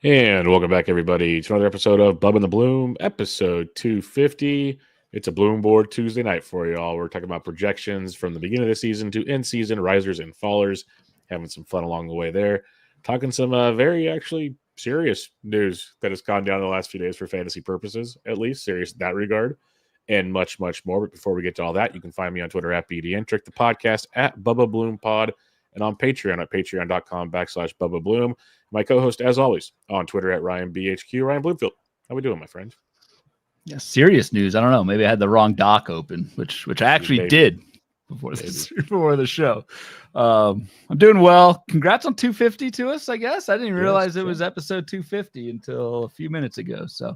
And welcome back, everybody, to another episode of Bubba and the Bloom, episode 250. It's a BloomBoard Tuesday night for you all. We're talking about projections from the beginning of the season to end season, risers and fallers, having some fun along the way there. Talking some very actually serious news that has gone down in the last few days for fantasy purposes, at least serious in that regard, and much, much more. But before we get to all that, you can find me on Twitter at BDNtrick, the podcast at Bubba Bloom Pod, and on Patreon at patreon.com/Bubba Bloom. My co-host, as always, on Twitter at RyanBHQ, Ryan Bloomfield. How we doing, my friend? Yeah, serious news. I don't know. Maybe I had the wrong doc open, which I actually did before the show. I'm doing well. Congrats on 250 to us, I guess. I didn't realize it was episode 250 until a few minutes ago. So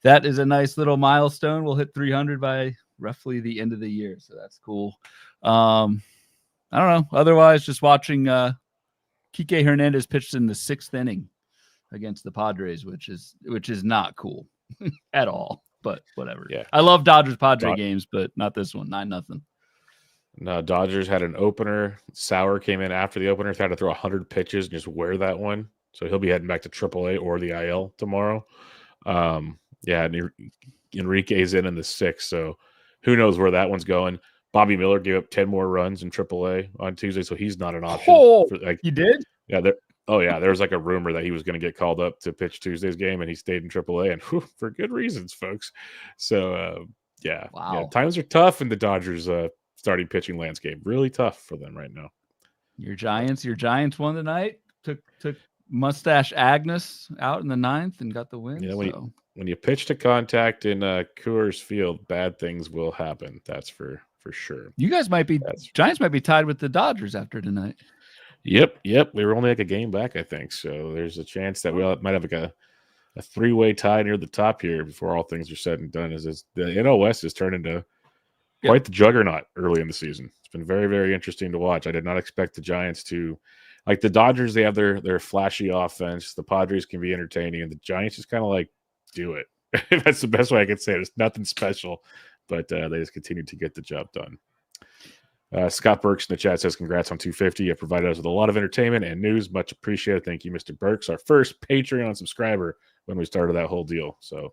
that is a nice little milestone. We'll hit 300 by roughly the end of the year. So that's cool. I don't know. Otherwise, just watching Kike Hernandez pitched in the 6th inning against the Padres, which is not cool at all. But whatever. Yeah, I love Dodgers Padre games, but not this one. 9-0. No, Dodgers had an opener. Sauer came in after the opener, had to throw 100 pitches and just wear that one. So he'll be heading back to AAA or the IL tomorrow. And Enrique's in the 6th, so who knows where that one's going. Bobby Miller gave up 10 more runs in AAA on Tuesday, so he's not an option. He did? Yeah, there was like a rumor that he was going to get called up to pitch Tuesday's game, and he stayed in AAA, and for good reasons, folks. So, wow. Times are tough in the Dodgers starting pitching landscape. Really tough for them right now. Your Giants won tonight. Took Mustache Agnes out in the 9th and got the win. Yeah, when you pitch to contact in Coors Field, bad things will happen. That's for sure. You guys Giants might be tied with the Dodgers after tonight. Yep. We were only like a game back, I think. So there's a chance that we might have like a 3-way tie near the top here before all things are said and done. As the NL West has turned into quite the juggernaut early in the season. It's been very, very interesting to watch. I did not expect the Giants to, like the Dodgers, they have their flashy offense. The Padres can be entertaining, and the Giants just kind of like do it. That's the best way I can say it. It's nothing special, but they just continue to get the job done. Scott Burks in the chat says, congrats on 250. You have provided us with a lot of entertainment and news. Much appreciated. Thank you, Mr. Burks, our first Patreon subscriber when we started that whole deal. So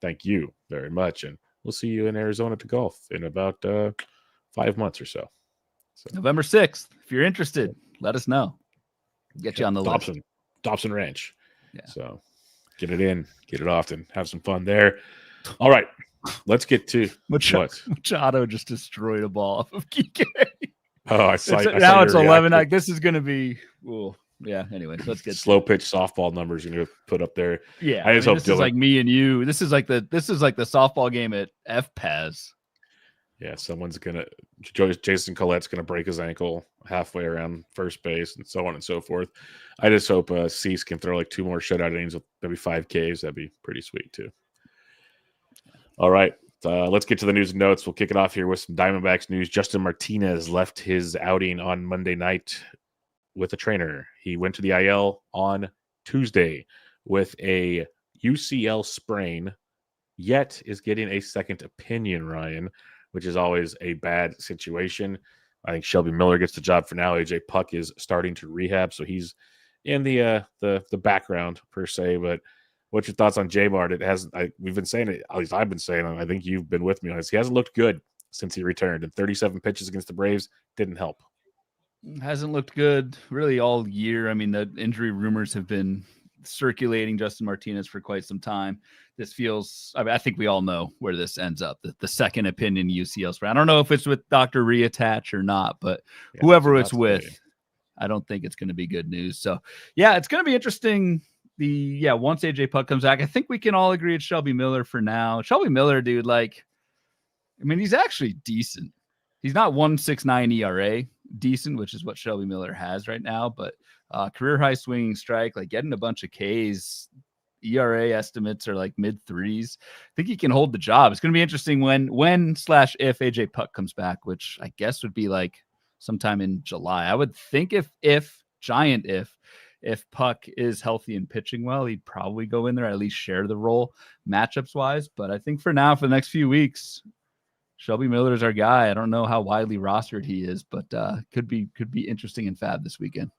thank you very much. And we'll see you in Arizona to golf in about 5 months or so. November 6th. If you're interested, let us know. Get you on the list. Dobson Ranch. Yeah. So get it in, get it often, have some fun there. All right. Let's get to Machado just destroyed a ball off of Kike. Oh, I saw now it's 11. This is going to be yeah. Anyway, let's get slow pitch softball numbers you're going to put up there. Yeah, I just hope this is like me and you. This is like the softball game at FPAS. Yeah, Jason Collette's gonna break his ankle halfway around first base and so on and so forth. I just hope Cease can throw like 2 more shutout innings with maybe 5 Ks. That'd be pretty sweet too. All right, let's get to the news and notes. We'll kick it off here with some Diamondbacks news. Justin Martinez left his outing on Monday night with a trainer. He went to the IL on Tuesday with a UCL sprain, yet is getting a second opinion, Ryan, which is always a bad situation. I think Shelby Miller gets the job for now. AJ Puck is starting to rehab, so he's in the background per se, but what's your thoughts on J-Mart? We've been saying it, at least I've been saying it. I think you've been with me on this. He hasn't looked good since he returned, and 37 pitches against the Braves didn't help. Hasn't looked good really all year. I mean, the injury rumors have been circulating Justin Martinez for quite some time. This feels, I think we all know where this ends up. The second opinion UCL sprain. I don't know if it's with Dr. Reattach or not, but whoever it's with, I don't think it's going to be good news. So yeah, it's going to be interesting. Once AJ Puck comes back, I think we can all agree it's Shelby Miller for now. Shelby Miller, dude, he's actually decent. He's not 1.69 ERA, decent, which is what Shelby Miller has right now, but career high swinging strike, getting a bunch of Ks. ERA estimates are like mid 3s. I think he can hold the job. It's going to be interesting when/if AJ Puck comes back, which I guess would be sometime in July. I would think if Puck is healthy and pitching well, he'd probably go in there, at least share the role matchups wise. But I think for now, for the next few weeks, Shelby Miller is our guy. I don't know how widely rostered he is, but could be interesting in Fab this weekend.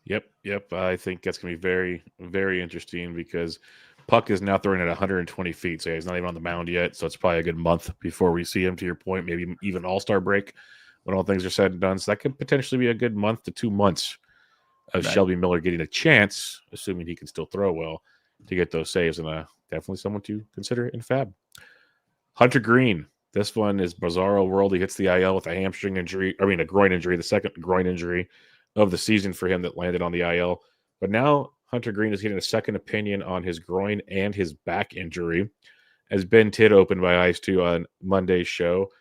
Yep. I think that's going to be very, very interesting because Puck is now throwing at 120 feet, so he's not even on the mound yet. So it's probably a good month before we see him. To your point, maybe even All-Star break when all things are said and done. So that could potentially be a good month to 2 months of Right. Shelby Miller getting a chance, assuming he can still throw well, to get those saves, and definitely someone to consider in Fab. Hunter Green. This one is bizarro world. He hits the IL with a hamstring injury. I mean, a groin injury, the second groin injury of the season for him that landed on the IL. But now Hunter Green is getting a second opinion on his groin and his back injury. As Ben Tidd opened by Ice 2 on Monday's show.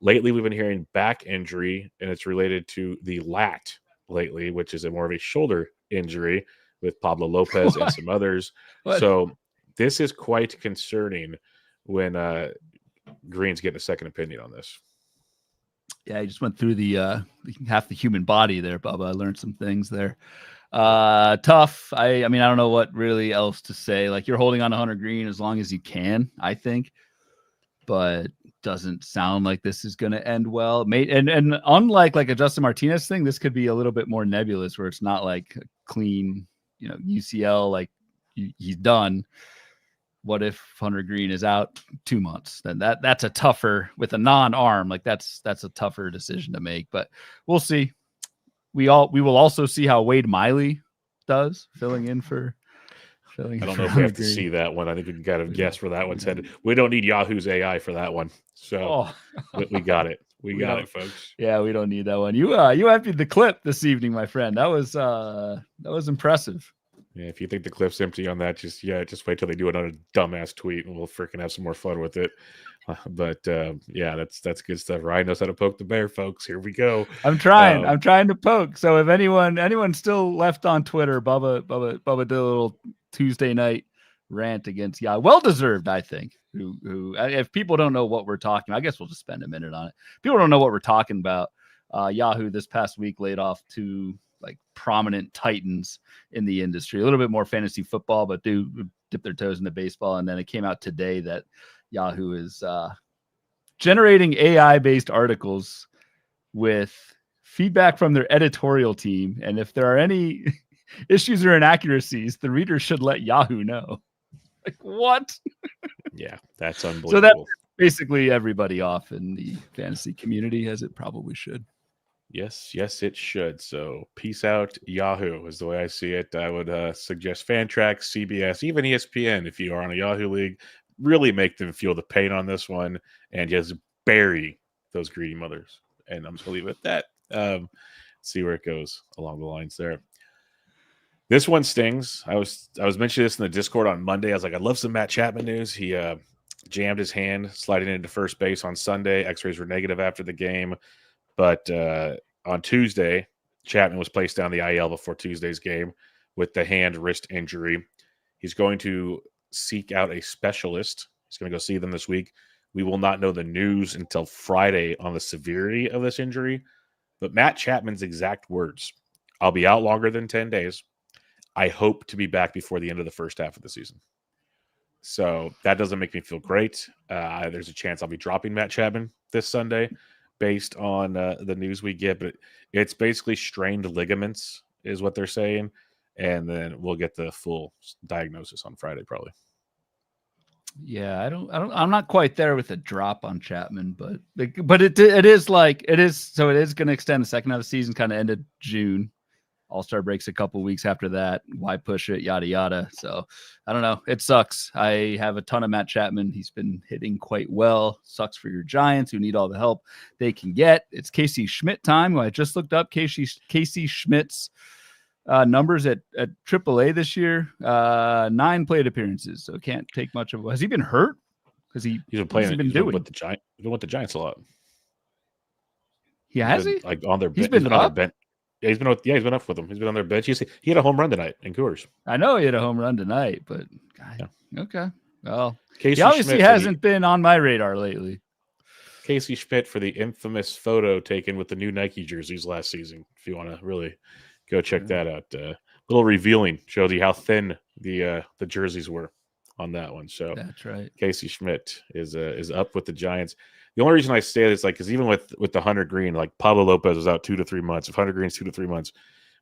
Lately, we've been hearing back injury, and it's related to the lat lately, which is more of a shoulder injury with Pablo Lopez and some others. What? So this is quite concerning when Green's getting a second opinion on this. Yeah, I just went through the half the human body there, Bubba. I learned some things there. Tough. I mean, I don't know what really else to say. Like, you're holding on to Hunter Green as long as you can, I think, but doesn't sound like this is going to end well. And unlike like a Justin Martinez thing, this could be a little bit more nebulous, where it's not like a clean, UCL, like he's done. What if Hunter Green is out 2 months? Then that's a tougher, with a non-arm, like that's a tougher decision to make. But we'll see. We will also see how Wade Miley does filling in for. I don't know if we have to see that one. I think we can kind of guess where that one's headed. We don't need Yahoo's AI for that one, so we got it. We got it, folks. Yeah, we don't need that one. You emptied the clip this evening, my friend. That was impressive. Yeah, if you think the clip's empty on that, just wait till they do another dumbass tweet, and we'll freaking have some more fun with it. But that's good stuff. Ryan knows how to poke the bear, folks. Here we go. I'm trying to poke. So if anyone's still left on Twitter, Bubba did a little Tuesday night rant against Yahoo. Well deserved, I think. Who if people don't know what we're talking, I guess we'll just spend a minute on it. People don't know what we're talking about. Yahoo this past week laid off 2 like prominent titans in the industry. A little bit more fantasy football, but do dip their toes into baseball. And then it came out today that Yahoo is generating AI-based articles with feedback from their editorial team. And if there are any issues or inaccuracies, the reader should let Yahoo know. Like, what? Yeah, that's unbelievable. So that's basically everybody off in the fantasy community, as it probably should. Yes, it should. So peace out, Yahoo is the way I see it. I would suggest Fantrax, CBS, even ESPN, if you are on a Yahoo league, really make them feel the pain on this one and just bury those greedy mothers. And I'm just going to leave it at that. See where it goes along the lines there. This one stings. I was mentioning this in the Discord on Monday. I was like, I'd love some Matt Chapman news. He jammed his hand sliding into first base on Sunday. X-rays were negative after the game. But on Tuesday, Chapman was placed down the IL before Tuesday's game with the hand wrist injury. He's going to seek out a specialist. He's going to go see them this week. We will not know the news until Friday on the severity of this injury. But Matt Chapman's exact words, I'll be out longer than 10 days. I hope to be back before the end of the first half of the season. So that doesn't make me feel great. There's a chance I'll be dropping Matt Chapman this Sunday based on the news we get. But it's basically strained ligaments is what they're saying. And then we'll get the full diagnosis on Friday probably. Yeah, I'm not quite there with a drop on Chapman, but it is so it is going to extend the second half of the season, kind of ended June. All-Star breaks a couple weeks after that. Why push it? Yada, yada. So I don't know. It sucks. I have a ton of Matt Chapman. He's been hitting quite well. Sucks for your Giants who need all the help they can get. It's Casey Schmidt time, who I just looked up. Casey Schmidt's numbers at AAA this year. 9 plate appearances. So can't take much of. Has he been hurt? Because he's been playing. He's been with the Giants a lot. Yeah, has he? Like on their bench. He's been on their bench. Yeah, he's been up with them. He's been on their bench. He had a home run tonight in Coors. I know he had a home run tonight, but God, yeah. Okay. Well, Casey he obviously hasn't been on my radar lately. Casey Schmidt for the infamous photo taken with the new Nike jerseys last season. If you want to really go check that out, little revealing, shows you how thin the jerseys were on that one. So that's right. Casey Schmidt is up with the Giants. The only reason I say this, like, because even with the Hunter Green, like Pablo Lopez was out 2 to 3 months. If Hunter Green's 2 to 3 months,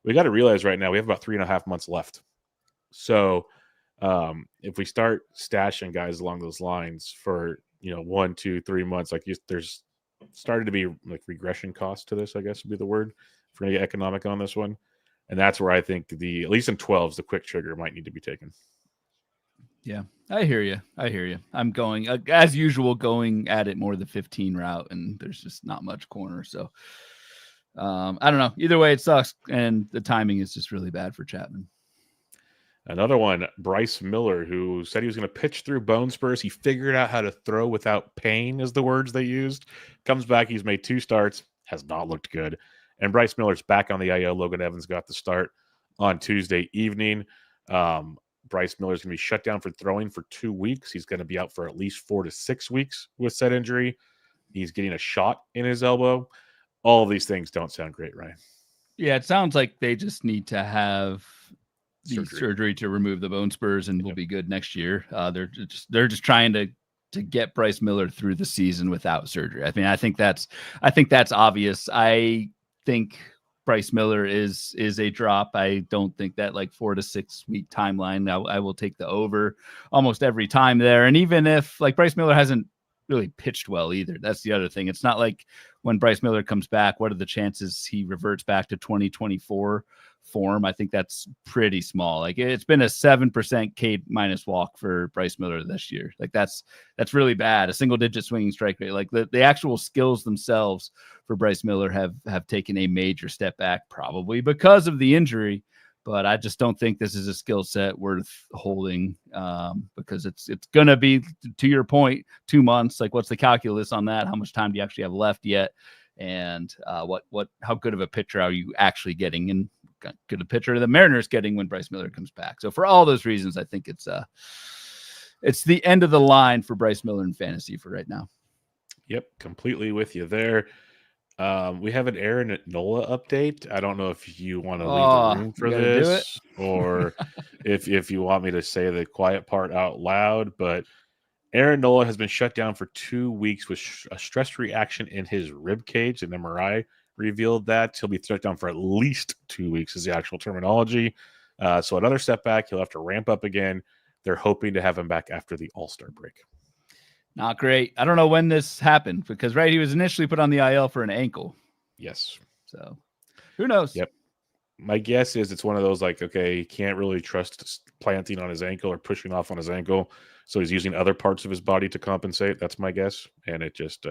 we got to realize right now we have about 3.5 months left. So if we start stashing guys along those lines for 1, 2, 3 months, there's started to be like regression cost to this, I guess would be the word, if we're gonna get economic on this one. And that's where I think at least in 12s, the quick trigger might need to be taken. Yeah, I hear you. I'm going, as usual, going at it more the 15 route, and there's just not much corner. So I don't know. Either way, it sucks. And the timing is just really bad for Chapman. Another one, Bryce Miller, who said he was going to pitch through bone spurs. He figured out how to throw without pain, is the words they used. Comes back. He's made 2 starts. Has not looked good. And Bryce Miller's back on the IL. Logan Evans got the start on Tuesday evening. Bryce Miller's going to be shut down for throwing for 2 weeks. He's going to be out for at least 4 to 6 weeks with said injury. He's getting a shot in his elbow. All of these things don't sound great, Ryan. Yeah, it sounds like they just need to have the surgery to remove the bone spurs, and we'll be good next year. They're just trying to get Bryce Miller through the season without surgery. I mean, I think that's obvious. I think Bryce Miller is a drop. I don't think that 4 to 6 week timeline. I will take the over almost every time there. And even if Bryce Miller hasn't really pitched well either, that's the other thing. It's not like when Bryce Miller comes back, what are the chances he reverts back to 2024 form? I think that's pretty small. It's been a 7% K minus walk for Bryce Miller this year. That's really bad. A single digit swinging strike rate. The actual skills themselves for Bryce Miller have taken a major step back, probably because of the injury. But I just don't think this is a skill set worth holding, because it's going to be, to your point, 2 months. What's the calculus on that? How much time do you actually have left yet? And how good of a pitcher are you actually getting? And good a pitcher the Mariners getting when Bryce Miller comes back. So for all those reasons, I think it's the end of the line for Bryce Miller in fantasy for right now. Yep, completely with you there. We have an Aaron Nola update. I don't know if you want to leave the room for this or if you want me to say the quiet part out loud, but Aaron Nola has been shut down for 2 weeks with a stress reaction in his rib cage. An MRI revealed that. He'll be shut down for at least 2 weeks is the actual terminology. So another setback. He'll have to ramp up again. They're hoping to have him back after the All-Star break. Not great. I don't know when this happened because, he was initially put on the IL for an ankle. Yes. So who knows? Yep. My guess is it's one of those he can't really trust planting on his ankle or pushing off on his ankle. So he's using other parts of his body to compensate. That's my guess. And it just,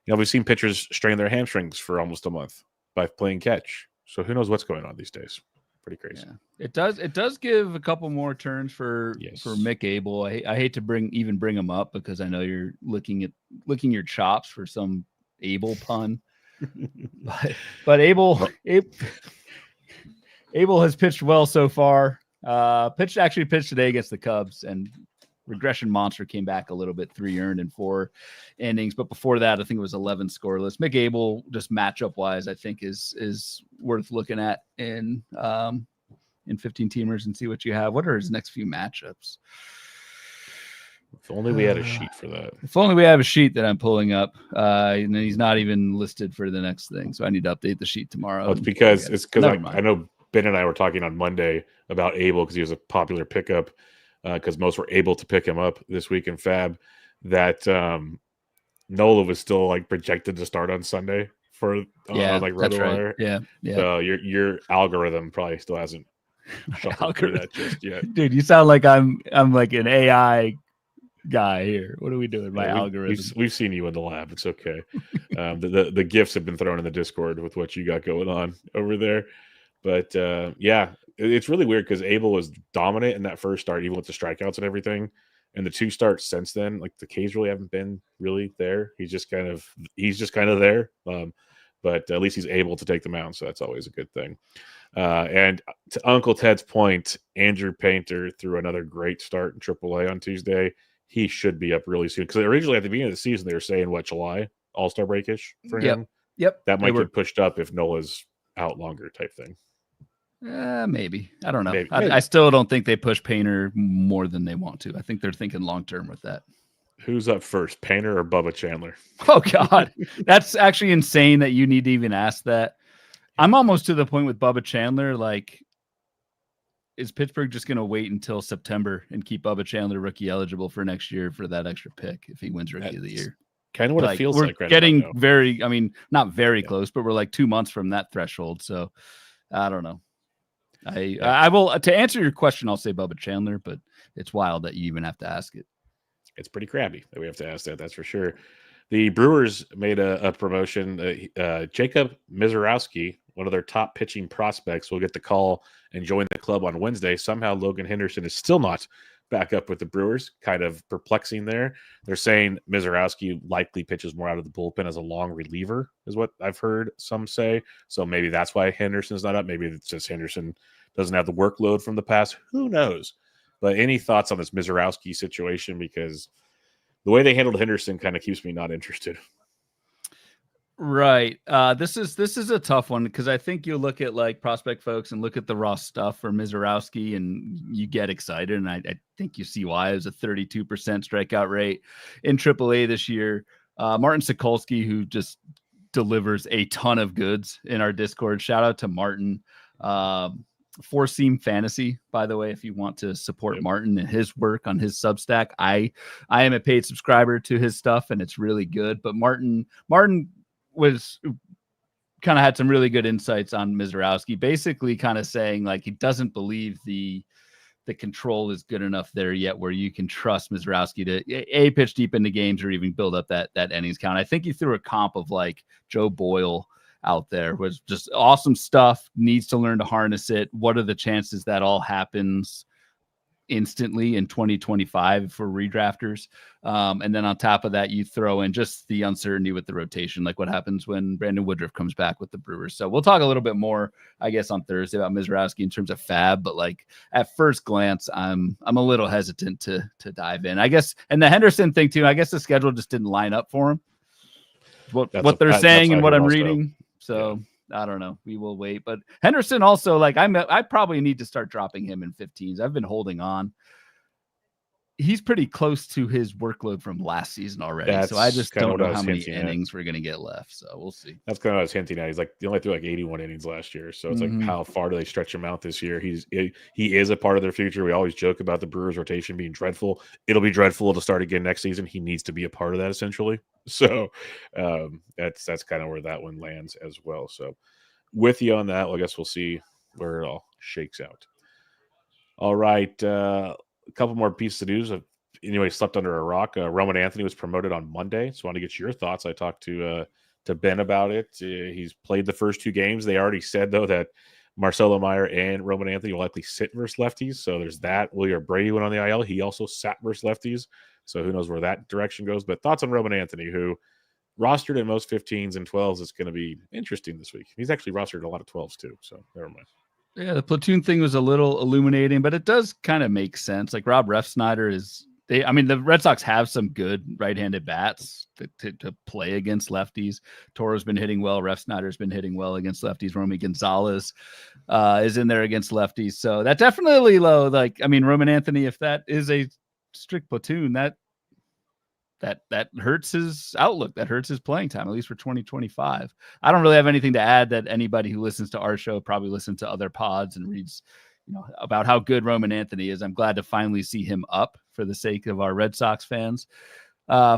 we've seen pitchers strain their hamstrings for almost a month by playing catch. So who knows what's going on these days? Pretty crazy. Yeah. It does give a couple more turns for Mick Abel. I hate to bring him up because I know you're licking your chops for some Abel pun. but Abel has pitched well so far. Pitched today against the Cubs, and regression monster came back a little bit, 3 earned in 4 innings. But before that, I think it was 11 scoreless. Mick Abel, just matchup wise, I think is worth looking at in 15 teamers and see what you have. What are his next few matchups? If only we had a sheet for that. If only we have a sheet that I'm pulling up. And then he's not even listed for the next thing. So I need to update the sheet tomorrow. Oh, it's because I know Ben and I were talking on Monday about Abel because he was a popular pickup because most were able to pick him up this week in Fab. That Nola was still projected to start on Sunday for RotoWire. Right. Yeah. So your algorithm probably still hasn't shuffled through that just yet. Dude, you sound like I'm like an AI guy here. What are we doing? My algorithm. We've seen you in the lab. It's okay. The gifts have been thrown in the Discord with what you got going on over there. But it's really weird because Abel was dominant in that first start, even with the strikeouts and everything. And the 2 starts since then, the K's really haven't been really there. He's just kind of there. But at least he's able to take the mound, so that's always a good thing. And to Uncle Ted's point, Andrew Painter threw another great start in AAA on Tuesday. He should be up really soon because originally at the beginning of the season they were saying July All-Star break-ish for him. Yep. That might get pushed up if Nola's out longer type thing. Maybe. I don't know. Maybe. I still don't think they push Painter more than they want to. I think they're thinking long-term with that. Who's up first, Painter or Bubba Chandler? Oh, God. That's actually insane that you need to even ask that. I'm almost to the point with Bubba Chandler. Like, is Pittsburgh just going to wait until September and keep Bubba Chandler rookie eligible for next year for that extra pick if he wins rookie of the year? Kind of what it feels we're like right getting now. very, I mean, not very close, but we're like 2 months from that threshold. So I don't know. I will, to answer your question, I'll say Bubba Chandler, but it's wild that you even have to ask it. It's pretty crabby that we have to ask that. That's for sure. The Brewers made a promotion. Jacob Mizorowski, one of their top pitching prospects, will get the call and join the club on Wednesday. Somehow Logan Henderson is still not back up with the Brewers. Kind of perplexing there. They're saying Mizorowski likely pitches more out of the bullpen as a long reliever, is what I've heard some say. So maybe that's why Henderson's not up. Maybe it's just Henderson doesn't have the workload from the past. Who knows? But any thoughts on this Mizorowski situation? Because the way they handled Henderson kind of keeps me not interested. Right. This is a tough one because I think you look at like prospect folks and look at the raw stuff for Mizorowski and you get excited. And I think you see why. It was a 32% strikeout rate in AAA this year. Martin Sokolsky, who just delivers a ton of goods in our Discord. Shout out to Martin. Four Seam Fantasy, by the way, if you want to support Martin and his work on his Substack. I am a paid subscriber to his stuff and it's really good. But Martin was kind of had some really good insights on Mizorowski, basically kind of saying like he doesn't believe the control is good enough there yet where you can trust Mizorowski to pitch deep into games or even build up that innings count. I think he threw a comp of like Joe Boyle out there, was just awesome stuff, needs to learn to harness it. What are the chances that all happens instantly in 2025 for redrafters? And then on top of that, you throw in just the uncertainty with the rotation, like what happens when Brandon Woodruff comes back with the Brewers. So we'll talk a little bit more, I guess, on Thursday about Mizorowski in terms of fab, but like at first glance, I'm a little hesitant to dive in, I guess. And the Henderson thing too, I guess the schedule just didn't line up for him. What they're saying and what I'm reading. So I don't know. We will wait. But Henderson also, like, I probably need to start dropping him in 15s. I've been holding on. He's pretty close to his workload from last season already. So I just don't know how many innings we're going to get left. So we'll see. That's kind of what I was hinting at. He's like, he only threw like 81 innings last year. So it's like, how far do they stretch him out this year? He is a part of their future. We always joke about the Brewers rotation being dreadful. It'll be dreadful to start again next season. He needs to be a part of that essentially. So that's kind of where that one lands as well. So with you on that, well, I guess we'll see where it all shakes out. All right. A couple more pieces of news. Anyway, slept under a rock. Roman Anthony was promoted on Monday. So I want to get your thoughts. I talked to Ben about it. He's played the first 2 games. They already said, though, that Marcelo Meyer and Roman Anthony will likely sit versus lefties. So there's that. William Brady went on the IL. He also sat versus lefties. So who knows where that direction goes. But thoughts on Roman Anthony, who rostered in most 15s and 12s. It's going to be interesting this week. He's actually rostered a lot of 12s too. So never mind. Yeah, the platoon thing was a little illuminating, but it does kind of make sense. Like Rob Refsnyder the Red Sox have some good right-handed bats to play against lefties. Toro's been hitting well. Refsnyder's been hitting well against lefties. Romy Gonzalez is in there against lefties. So that definitely low. Like, I mean, Roman Anthony, if that is a strict platoon, that hurts his outlook. That hurts his playing time, at least for 2025. I don't really have anything to add that anybody who listens to our show probably listens to other pods and reads, about how good Roman Anthony is. I'm glad to finally see him up for the sake of our Red Sox fans,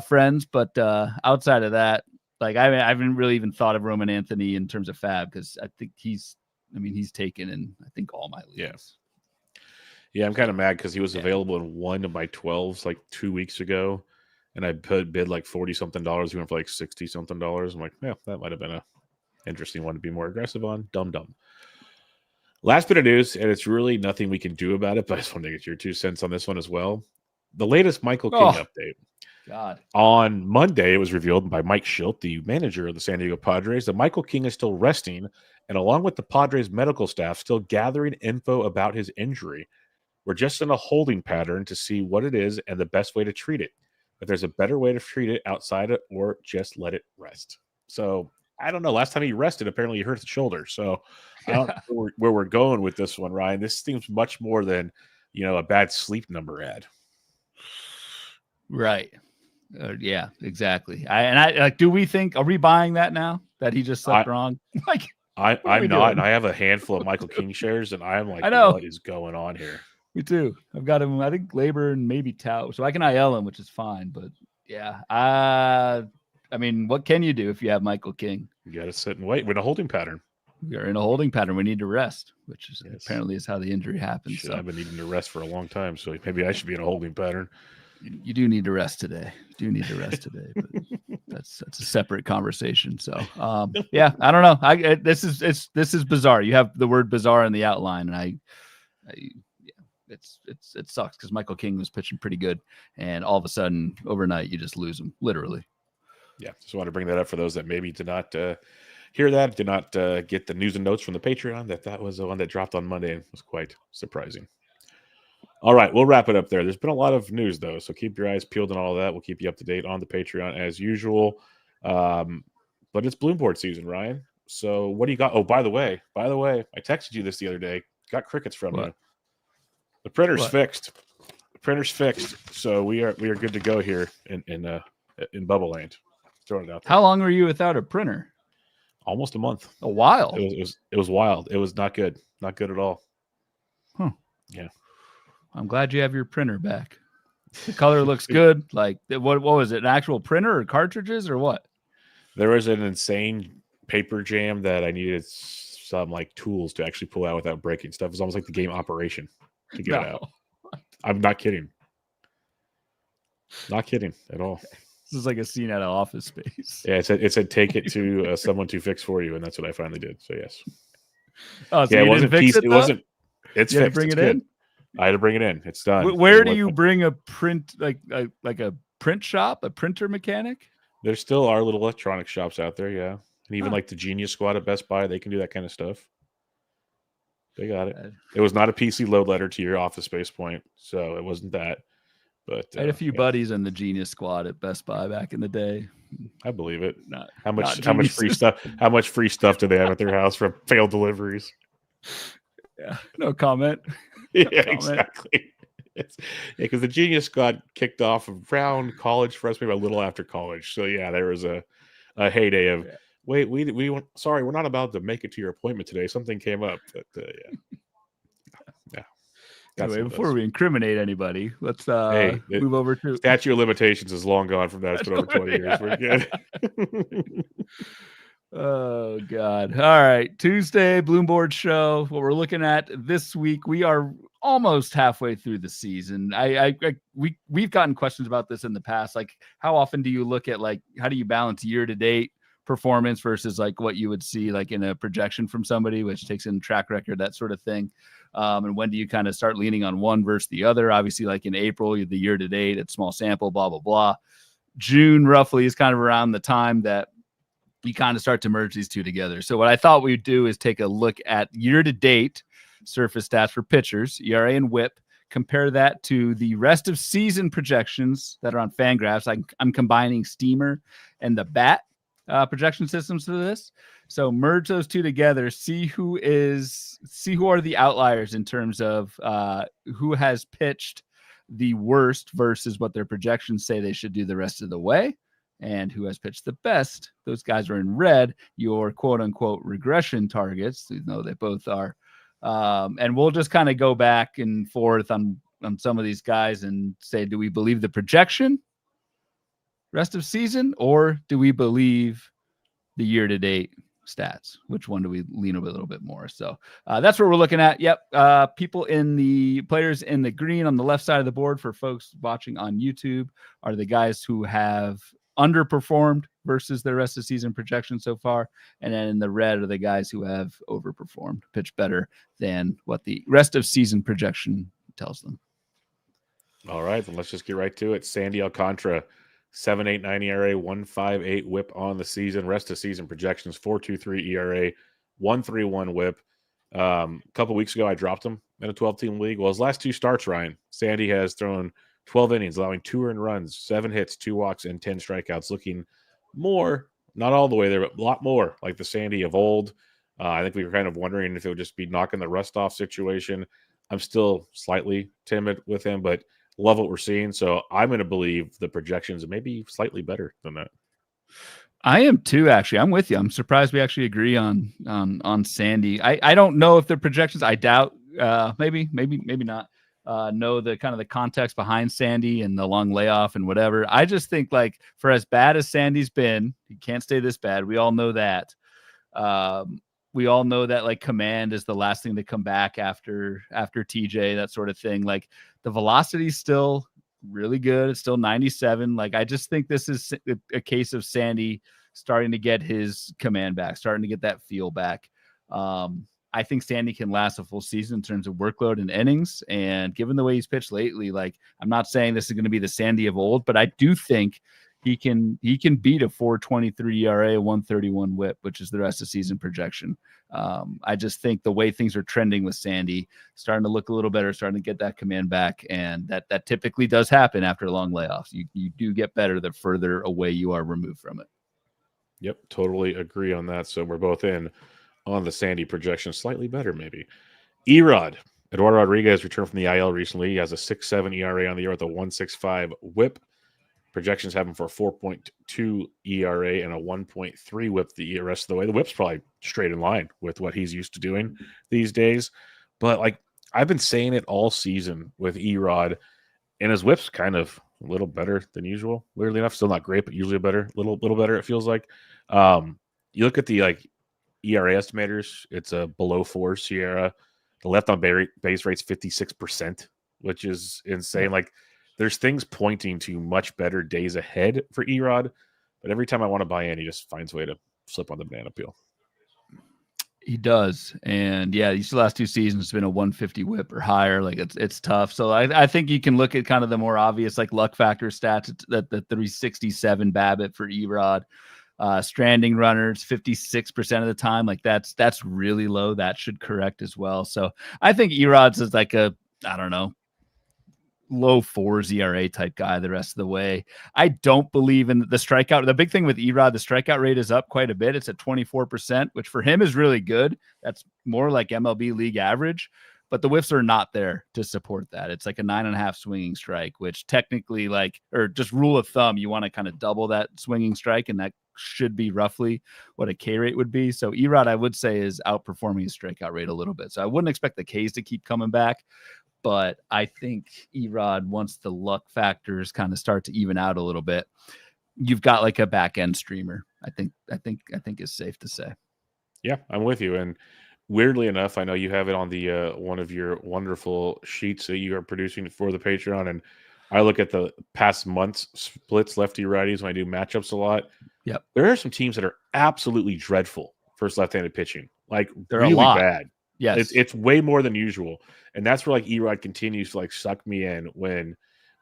friends. But outside of that, like I haven't really even thought of Roman Anthony in terms of fab because I think he's taken in I think all my leagues. Yeah, I'm kind of mad because he was available in one of my 12s like 2 weeks ago. And I bid like $40-something. He went for like $60-something. I'm like, yeah, that might have been a interesting one to be more aggressive on. Dumb. Last bit of news, and it's really nothing we can do about it, but I just want to get your 2 cents on this one as well. The latest Michael King update. God. On Monday, it was revealed by Mike Schilt, the manager of the San Diego Padres, that Michael King is still resting, and along with the Padres medical staff, still gathering info about his injury. We're just in a holding pattern to see what it is and the best way to treat it. If there's a better way to treat it outside it or just let it rest. So I don't know. Last time he rested, apparently he hurt the shoulder. So I don't know where we're going with this one, Ryan. This seems much more than, a bad sleep number ad. Right. Yeah, exactly. Do we think, are we buying that now that he just slept wrong? Like, I'm not, and I have a handful of Michael King shares, and I'm like, I know. what is going on here? Me too. I've got him, I think, Labor and maybe Tau. So I can IL him, which is fine. But yeah, I mean, what can you do if you have Michael King? You got to sit and wait. We're in a holding pattern. We are in a holding pattern. We need to rest, which is apparently is how the injury happened. So I've been needing to rest for a long time. So maybe I should be in a holding pattern. You do need to rest today. But that's a separate conversation. So yeah, I don't know. This is bizarre. You have the word bizarre in the outline, and it sucks because Michael King was pitching pretty good, and all of a sudden overnight you just lose him, literally. Yeah, just want to bring that up for those that maybe did not hear that, did not get the news and notes from the Patreon. That was the one that dropped on Monday and was quite surprising. All right, we'll wrap it up there. There's been a lot of news, though, so keep your eyes peeled and all that. We'll keep you up to date on the Patreon as usual. But it's BloomBoard season, Ryan. So what do you got? Oh, by the way, I texted you this the other day. Got crickets from you. The printer's fixed. The printer's fixed. So we are good to go here in Bubba Land. Throwing it out there. How long were you without a printer? Almost a month. A while. It was wild. It was not good. Not good at all. Huh. Yeah. I'm glad you have your printer back. The color looks good. Like, what was it? An actual printer or cartridges or what? There was an insane paper jam that I needed some like tools to actually pull out without breaking stuff. It was almost like the game Operation to get it out. I'm not kidding. Not kidding at all. This is like a scene out of Office Space. Yeah, it said take it to someone to fix for you, and that's what I finally did. So yes. Oh, so yeah, it wasn't fix it. It wasn't. It's you fixed. Bring it's it good. in. I had to bring it in. It's done. Where do you bring a print like a print shop, a printer mechanic? There still are little electronic shops out there, yeah, and even like the Genius Squad at Best Buy, they can do that kind of stuff. They got it. It was not a PC load letter to your Office Space point, so it wasn't that. But I had a few buddies in the Genius Squad at Best Buy back in the day. I believe it. How much free stuff? How much free stuff do they have at their house from failed deliveries? Yeah, no comment. Yeah, exactly. Because the Genius Squad kicked off around college for us, maybe a little after college. So yeah, there was a heyday of wait, we went, sorry, we're not about to make it to your appointment today. Something came up. But yeah. Anyway, before we incriminate anybody, let's move over to statute of limitations is long gone from that. It's been over 20 years. We're good. Oh God. All right. Tuesday BloomBoard show. What we're looking at this week, we are almost halfway through the season. We've gotten questions about this in the past. Like, how often do you look at, like, how do you balance year-to-date performance versus like what you would see like in a projection from somebody, which takes in track record, that sort of thing. And when do you kind of start leaning on one versus the other? Obviously, like in April, the year-to-date, it's small sample, blah, blah, blah. June roughly is kind of around the time that you kind of start to merge these two together. So what I thought we'd do is take a look at year-to-date surface stats for pitchers, ERA and WHIP, compare that to the rest of season projections that are on Fangraphs. I'm combining Steamer and the BAT projection systems for this. So merge those two together, see who are the outliers in terms of who has pitched the worst versus what their projections say they should do the rest of the way, and who has pitched the best. Those guys are in red, your quote unquote regression targets, even though they both are. And we'll just kind of go back and forth on some of these guys and say, do we believe the projection rest of season, or do we believe the year-to-date stats? Which one do we lean a little bit more? So that's what we're looking at. Yep. Players in the green on the left side of the board for folks watching on YouTube are the guys who have underperformed versus their rest of season projection so far. And then in the red are the guys who have overperformed, pitched better than what the rest of season projection tells them. All right, then let's just get right to it. Sandy Alcantara, 7.89 ERA, 1.58 WHIP on the season. Rest of season projections, 4.23 ERA, 1.31 WHIP. A couple weeks ago, I dropped him in a 12-team league. Well, his last two starts, Ryan, Sandy has thrown 12 innings, allowing 2 earned runs, 7 hits, 2 walks, and 10 strikeouts. Looking more, not all the way there, but a lot more like the Sandy of old. I think we were kind of wondering if it would just be knocking the rust off situation. I'm still slightly timid with him, but love what we're seeing. So I'm going to believe the projections are maybe slightly better than that. I am too, actually. I'm with you. I'm surprised we actually agree on Sandy. I don't know if the projections, I doubt, maybe not. Know the kind of the context behind Sandy and the long layoff and whatever. I just think, like, for as bad as Sandy's been, he can't stay this bad. We all know that. We all know that, like, command is the last thing to come back after TJ, that sort of thing. Like, the velocity is still really good. It's still 97. Like, I just think this is a case of Sandy starting to get his command back, starting to get that feel back. I think Sandy can last a full season in terms of workload and innings. And given the way he's pitched lately, like, I'm not saying this is going to be the Sandy of old, but I do think he can beat a 4.23 ERA, a 131 WHIP, which is the rest of the season projection. I just think the way things are trending with Sandy, starting to look a little better, starting to get that command back, and that typically does happen after long layoffs. You do get better the further away you are removed from it. Yep, totally agree on that. So we're both in on the Sandy projection, slightly better maybe. Erod, Eduardo Rodriguez returned from the IL recently. He has a 6.7 ERA on the year with a 1.65 WHIP. Projections have him for a 4.2 ERA and a 1.3 WHIP the rest of the way. The WHIP's probably straight in line with what he's used to doing these days. But, like, I've been saying it all season with Erod, and his WHIP's kind of a little better than usual. Weirdly enough, still not great, but usually better, little better. It feels like. You look at the, like, ERA estimators; it's a below 4 Sierra. The left on base rate's 56%, which is insane. Like, there's things pointing to much better days ahead for Erod, but every time I want to buy in, he just finds a way to slip on the banana peel. He does. And yeah, these last 2 seasons, it's been a 150 WHIP or higher. Like, it's tough. So I think you can look at kind of the more obvious, like, luck factor stats, that the 367 BABIP for Erod. Stranding runners 56% of the time. Like, that's really low. That should correct as well. So I think Erod's is like a, I don't know, low 4s ERA type guy the rest of the way. I don't believe in the strikeout. The big thing with Erod, the strikeout rate is up quite a bit. It's at 24%, which for him is really good. That's more like MLB league average, but the whiffs are not there to support that. It's like a 9.5 swinging strike, which technically, like, or just rule of thumb, you want to kind of double that swinging strike, and that should be roughly what a K rate would be. So Erod, I would say, is outperforming his strikeout rate a little bit. So I wouldn't expect the Ks to keep coming back. But I think Erod, once the luck factors kind of start to even out a little bit, you've got like a back end streamer. I think is safe to say. Yeah, I'm with you. And weirdly enough, I know you have it on the one of your wonderful sheets that you are producing for the Patreon, and I look at the past month's splits, lefty righties, when I do matchups a lot. Yep, there are some teams that are absolutely dreadful versus left-handed pitching, like they're really a lot bad. Yes, it's way more than usual, and that's where, like, Erod continues to, like, suck me in when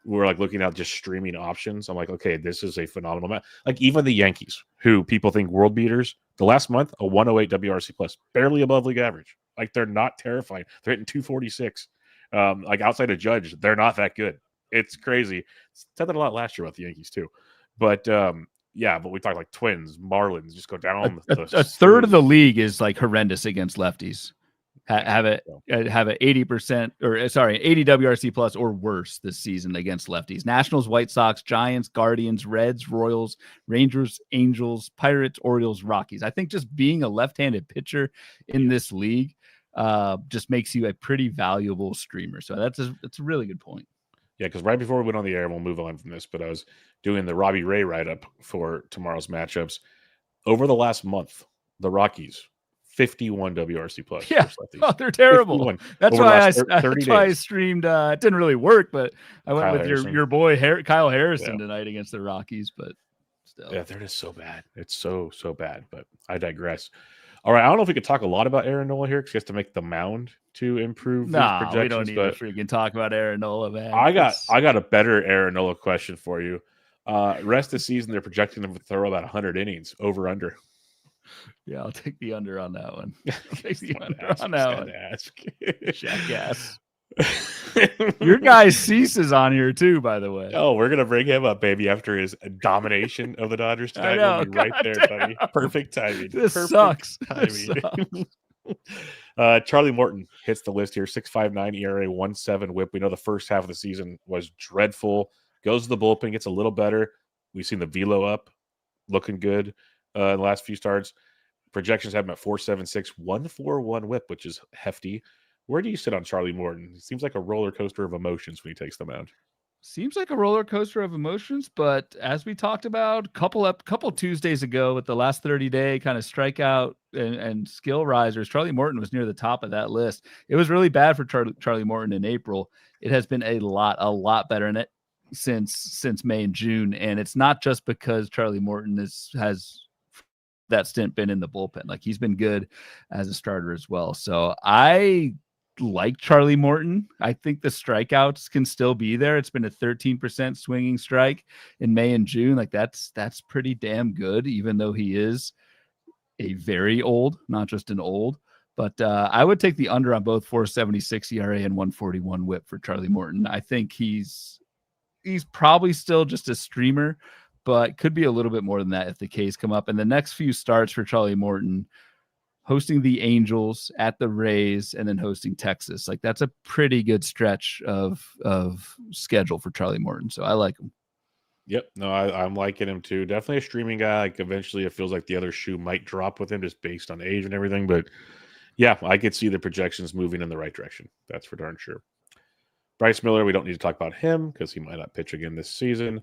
we're, like, looking at just streaming options. I'm like, okay, this is a phenomenal match. Like, even the Yankees, who people think world beaters, the last month a 108 WRC plus, barely above league average. Like, they're not terrifying. They're hitting 246. Like, outside of Judge, they're not that good. It's crazy. Said that a lot last year about the Yankees too, but yeah, but we talk like Twins, Marlins, just go down. A third of the league is like horrendous against lefties. Have a 80% or sorry, 80 WRC plus or worse this season against lefties. Nationals, White Sox, Giants, Guardians, Reds, Royals, Rangers, Angels, Pirates, Orioles, Rockies. I think just being a left-handed pitcher in this league just makes you a pretty valuable streamer. So that's a really good point. Yeah, because right before we went on the air, and we'll move on from this, but I was doing the Robbie Ray write-up for tomorrow's matchups. Over the last month, the Rockies, 51 WRC plus. Yeah, oh, they're terrible. 51. That's why I streamed. It didn't really work, but I went with your boy Kyle Harrison tonight against the Rockies. But still, yeah, they're just so bad. It's so bad. But I digress. All right, I don't know if we could talk a lot about Aaron Nola here because he has to make the mound to improve his projections. We don't need to freaking talk about Aaron Nola, man. I got a better Aaron Nola question for you. Rest of the season, they're projecting him to throw about 100 innings, over under. Yeah, I'll take the under on that one. Take the under on that one. Jackass. Your guy Cease is on here too, by the way. Oh, we're gonna bring him up, baby, after his domination of the Dodgers tonight. We'll be right there, buddy. Perfect timing. This Perfect sucks. timing. Charlie Morton hits the list here. 6.59 ERA, 1.7 WHIP. We know the first half of the season was dreadful. Goes to the bullpen, gets a little better. We've seen the velo up, looking good. in the last few starts. Projections have him at 4.76, 1.41 whip, which is hefty. Where do you sit on Charlie Morton? It seems like a roller coaster of emotions when he takes the mound. Seems like a roller coaster of emotions, but as we talked about couple Tuesdays ago with the last 30-day kind of strikeout and skill risers, Charlie Morton was near the top of that list. It was really bad for Charlie Morton in April. It has been a lot better in it since May and June, and it's not just because Charlie Morton has that stint been in the bullpen. Like, he's been good as a starter as well. So I like Charlie Morton. I think the strikeouts can still be there. It's been a 13% swinging strike in May and June. Like, that's pretty damn good, even though he is a very old, not just an old. But I would take the under on both 4.76 ERA and 1.41 whip for Charlie Morton. I think he's probably still just a streamer, but could be a little bit more than that if the K's come up. And the next few starts for Charlie Morton, hosting the Angels, at the Rays, and then hosting Texas. Like, that's a pretty good stretch of schedule for Charlie Morton. So I like him. Yep. No, I'm liking him too. Definitely a streaming guy. Like, eventually it feels like the other shoe might drop with him just based on age and everything. But yeah, I could see the projections moving in the right direction. That's for darn sure. Bryce Miller, we don't need to talk about him because he might not pitch again this season.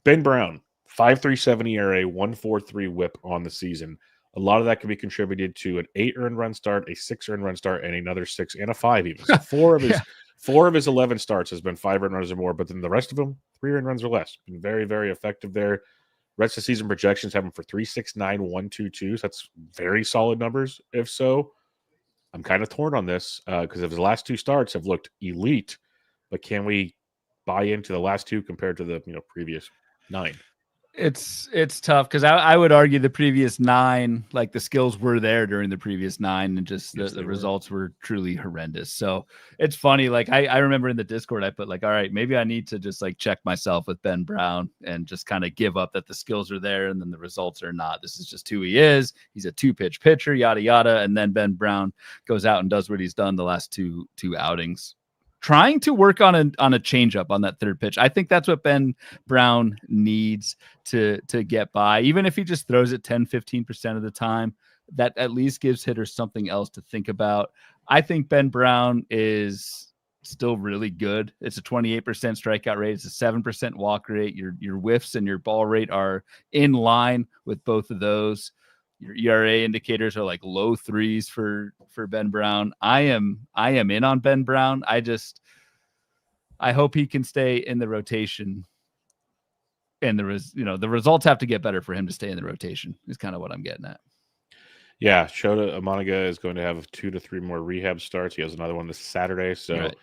Ben Brown, 5.37 ERA, 1.43 whip on the season. A lot of that can be contributed to an 8 earned run start, a 6 earned run start, and another 6 and a 5 even. So four of his 11 starts has been 5 earned runs or more, but then the rest of them, 3 earned runs or less. Been very, very effective there. Rest of the season projections have him for 3.69, 1.22. So that's very solid numbers. If so, I'm kind of torn on this because of his last 2 starts have looked elite, but can we buy into the last 2 compared to the previous 9? It's tough because I would argue the previous 9, like, the skills were there during the previous 9, and just the results were truly horrendous. So it's funny. Like, I remember in the Discord, I put, like, all right, maybe I need to just, like, check myself with Ben Brown and just kind of give up that the skills are there and then the results are not. This is just who he is. He's a 2-pitch pitcher, yada, yada. And then Ben Brown goes out and does what he's done the last two outings, trying to work on a changeup on that third pitch. I think that's what Ben Brown needs to get by. Even if he just throws it 10-15% of the time, that at least gives hitters something else to think about. I think Ben Brown is still really good. It's a 28% strikeout rate. It's a 7% walk rate. Your whiffs and your ball rate are in line with both of those. Your ERA indicators are like low 3s for Ben Brown. I am in on Ben Brown. I hope he can stay in the rotation. And the results have to get better for him to stay in the rotation is kind of what I'm getting at. Yeah. Shota Amanaga is going to have 2 to 3 more rehab starts. He has another one this Saturday. So right.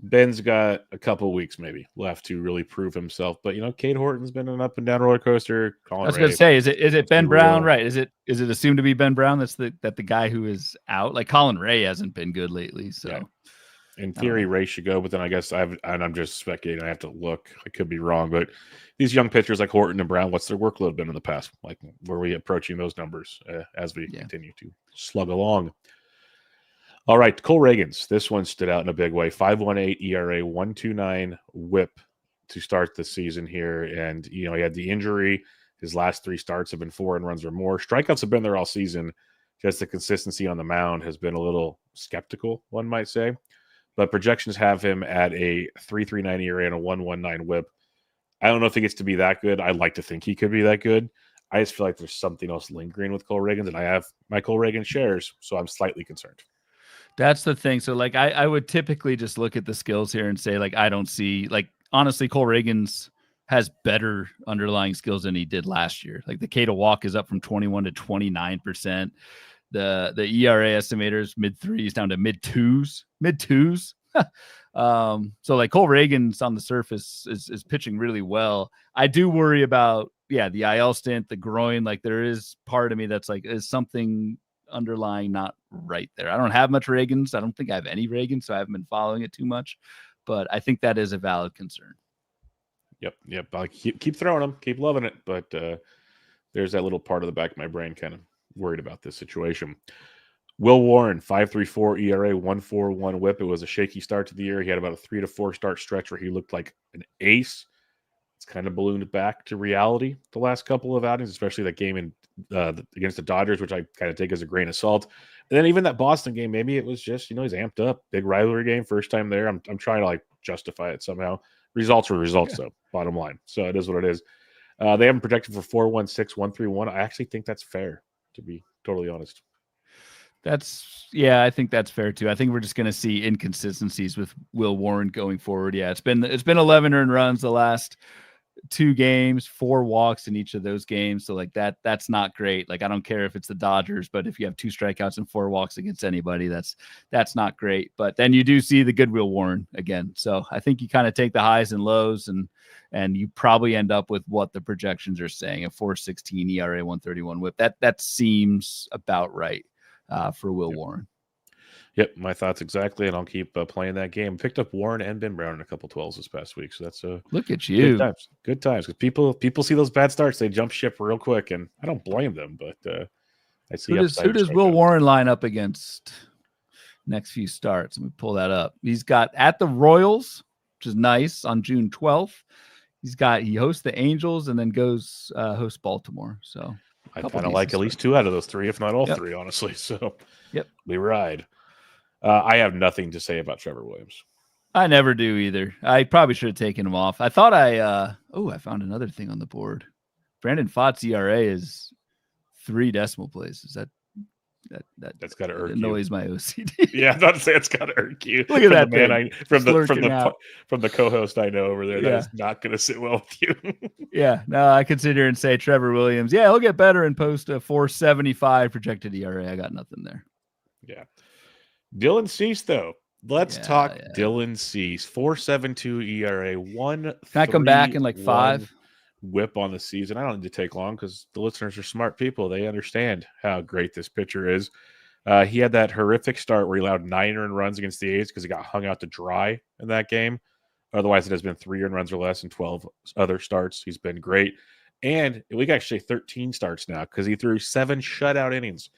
Ben's got a couple weeks maybe left to really prove himself. But, Cade Horton's been an up and down roller coaster. I was going to say, is it Ben Brown? Right. Is it assumed to be Ben Brown? That's the guy who is out. Like, Colin Ray hasn't been good lately. So yeah. In theory, Ray should go, but then I guess I'm just speculating. I have to look. I could be wrong, but these young pitchers like Horton and Brown, what's their workload been in the past? Like, were we approaching those numbers as we continue to slug along? All right, Cole Reagans. This one stood out in a big way. 5.18 ERA, 1.29 whip to start the season here. And, he had the injury. His last 3 starts have been 4 earned runs or more. Strikeouts have been there all season. Just the consistency on the mound has been a little skeptical, one might say. But projections have him at a 3.39 ERA and a 1.19 whip. I don't know if he gets to be that good. I'd like to think he could be that good. I just feel like there's something else lingering with Cole Reagans, and I have my Cole Reagans shares, so I'm slightly concerned. That's the thing. So, like, I would typically just look at the skills here and say, like, I don't see, like, honestly, Cole Reagans has better underlying skills than he did last year. Like, the K to walk is up from 21 to 29%. The ERA estimators mid-3s down to mid-2s. So, like, Cole Reagans on the surface is pitching really well. I do worry about the IL stint, the groin. Like, there is part of me that's like, is something underlying not right there. I don't have much Reagans. I don't think I have any Reagans, so I haven't been following it too much. But I think that is a valid concern. Yep. I keep throwing them, keep loving it, but there's that little part of the back of my brain kind of worried about this situation. Will Warren, 5.34 ERA, 1.41 whip. It was a shaky start to the year. He had about a 3 to 4 start stretch where he looked like an ace. It's kind of ballooned back to reality the last couple of outings, especially that game in against the Dodgers, which I kind of take as a grain of salt. And then even that Boston game, maybe it was just, he's amped up. Big rivalry game, first time there. I'm trying to justify it somehow. Results are results, though, bottom line. So it is what it is. They haven't projected for 4.16, 1.31. I actually think that's fair, to be totally honest. I think that's fair too. I think we're just going to see inconsistencies with Will Warren going forward. Yeah, it's been 11 earned runs the last 2 games, 4 walks in each of those games. So that's not great. I don't care if it's the Dodgers, but if you have 2 strikeouts and 4 walks against anybody, that's not great. But then you do see the good Will Warren again. So I think you kind of take the highs and lows, and you probably end up with what the projections are saying, a 4.16 ERA, 1.31 WHIP. That seems about right for Will Warren. Yep, my thoughts exactly, and I'll keep playing that game. Picked up Warren and Ben Brown in a couple 12s this past week, so that's look at you. Good times. Because people see those bad starts, they jump ship real quick, and I don't blame them. But I see who does Will Warren line up against next few starts? Let me pull that up. He's got at the Royals, which is nice, on June 12th. He hosts the Angels and then goes host Baltimore. So I kind of like at least 2 out of those 3, if not all 3, honestly. So we ride. I have nothing to say about Trevor Williams. I never do either. I probably should have taken him off. I thought I found another thing on the board. Brandon Pfaadt's ERA is 3 decimal places. That's got to irk you. Annoys my OCD. Yeah, I'm about to say it's got to irk you. Look at that man from the co-host I know over there. That is not going to sit well with you. Yeah, no, I could sit here and say Trevor Williams. Yeah, he'll get better and post a 4.75 projected ERA. I got nothing there. Yeah. Dylan Cease, though. Let's talk Dylan Cease. 4.72 ERA, 1. Can I come back in 5? WHIP on the season. I don't need to take long because the listeners are smart people. They understand how great this pitcher is. He had that horrific start where he allowed 9 earned runs against the A's because he got hung out to dry in that game. Otherwise, it has been 3 earned runs or less in 12 other starts. He's been great. And we got actually 13 starts now because he threw 7 shutout innings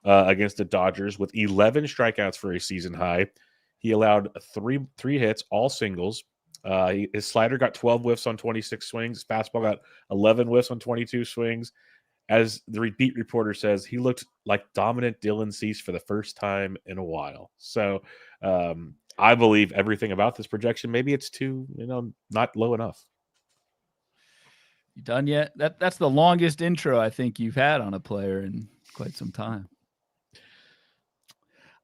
against the Dodgers with 11 strikeouts for a season high. He allowed three hits, all singles. His slider got 12 whiffs on 26 swings. His fastball got 11 whiffs on 22 swings. As the beat reporter says, he looked like dominant Dylan Cease for the first time in a while. So I believe everything about this projection. Maybe it's too, not low enough. You done yet? That's the longest intro I think you've had on a player in quite some time.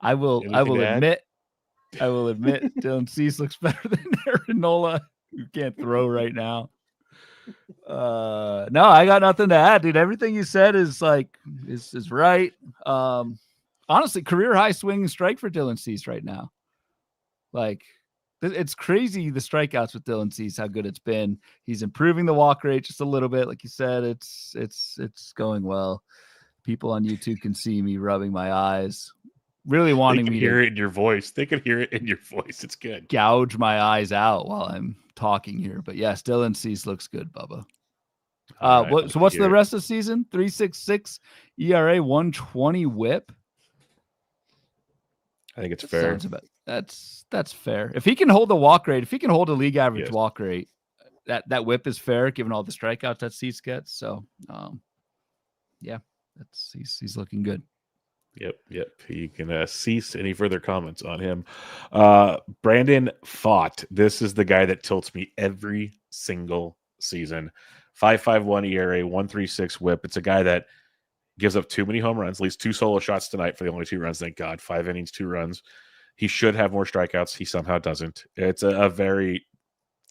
I will admit Dylan Cease looks better than Aaron Nola, who can't throw right now. No, I got nothing to add, dude. Everything you said is right. Honestly, career high swing and strike for Dylan Cease right now. It's crazy the strikeouts with Dylan Cease, how good it's been. He's improving the walk rate just a little bit, like you said. It's going well. People on YouTube can see me rubbing my eyes, really wanting me to hear it in your voice. They can hear it in your voice. It's good. Gouge my eyes out while I'm talking here. But yes, Dylan Cease looks good, Bubba. What's the rest of the season? 3.66 ERA, 1.20 WHIP. I think it's fair. That's fair. If he can hold the walk rate, if he can hold a league average walk rate, that WHIP is fair given all the strikeouts that Cease gets. So, he's looking good. Yep. He can cease any further comments on him. Brandon Pfaadt. This is the guy that tilts me every single season. 5.51 ERA, 1.36 WHIP. It's a guy that gives up too many home runs, leaves 2 solo shots tonight for the only 2 runs. Thank God. 5 innings, 2 runs. He should have more strikeouts. He somehow doesn't. It's a very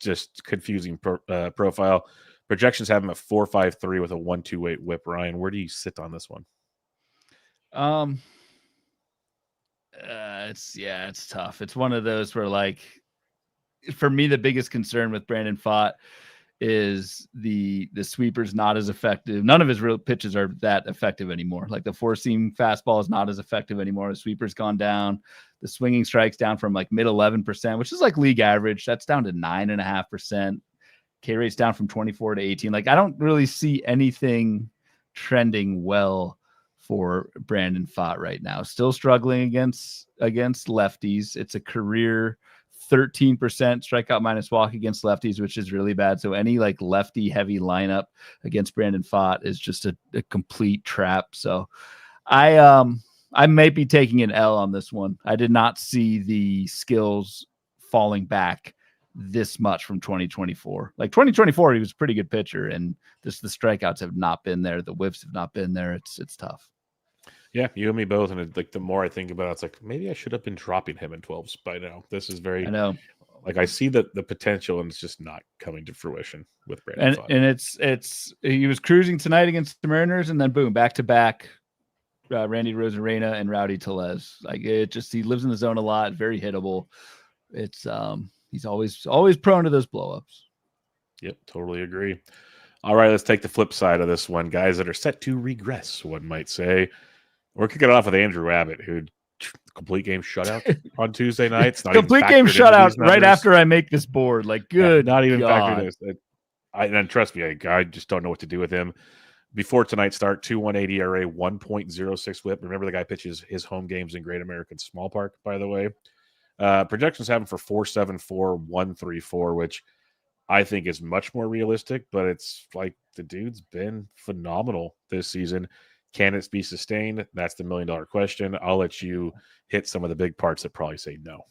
just confusing profile. Projections have him at 4.53 with a 1.28 WHIP. Ryan, where do you sit on this one? It's tough. It's one of those where, for me, the biggest concern with Brandon Pfaadt is the sweeper's not as effective. None of his real pitches are that effective anymore. Like the 4-seam fastball is not as effective anymore. The sweeper's gone down. The swinging strike's down from mid 11%, which is league average. That's down to 9.5%. K rate's down from 24 to 18. I don't really see anything trending well for Brandon Pfaadt right now. Still struggling against lefties. It's a career 13% strikeout minus walk against lefties, which is really bad. So any like lefty heavy lineup against Brandon Pfaadt is just a complete trap. So I might be taking an L on this one. I did not see the skills falling back this much from 2024. Like 2024, he was a pretty good pitcher, and just the strikeouts have not been there. The whiffs have not been there. It's tough. Yeah, you and me both. And like the more I think about it, it's like maybe I should have been dropping him in 12s by now. This is very, I know. like I see the potential, and it's just not coming to fruition with Brandon Pfaadt. And it's he was cruising tonight against the Mariners, and then boom, back to back. Randy Rosarena and Rowdy Tellez. Like it just, he lives in the zone a lot, very hittable. It's he's always prone to those blowups. Yep, totally agree. All right, let's take the flip side of this one. Guys that are set to regress, one might say. We're kicking it off with Andrew Abbott, who complete game shutout on Tuesday nights. Complete game shutout right after I make this board. Like, good. Yeah, not even God. factored this. And trust me, I just don't know what to do with him. Before tonight's start, 2.18 ERA, 1.06 whip. Remember, the guy pitches his home games in Great American Small Park, by the way. Projections have him for 4.74, 1.34, which I think is much more realistic, but it's like the dude's been phenomenal this season. Can it be sustained? That's the $1 million question. I'll let you hit some of the big parts that probably say no.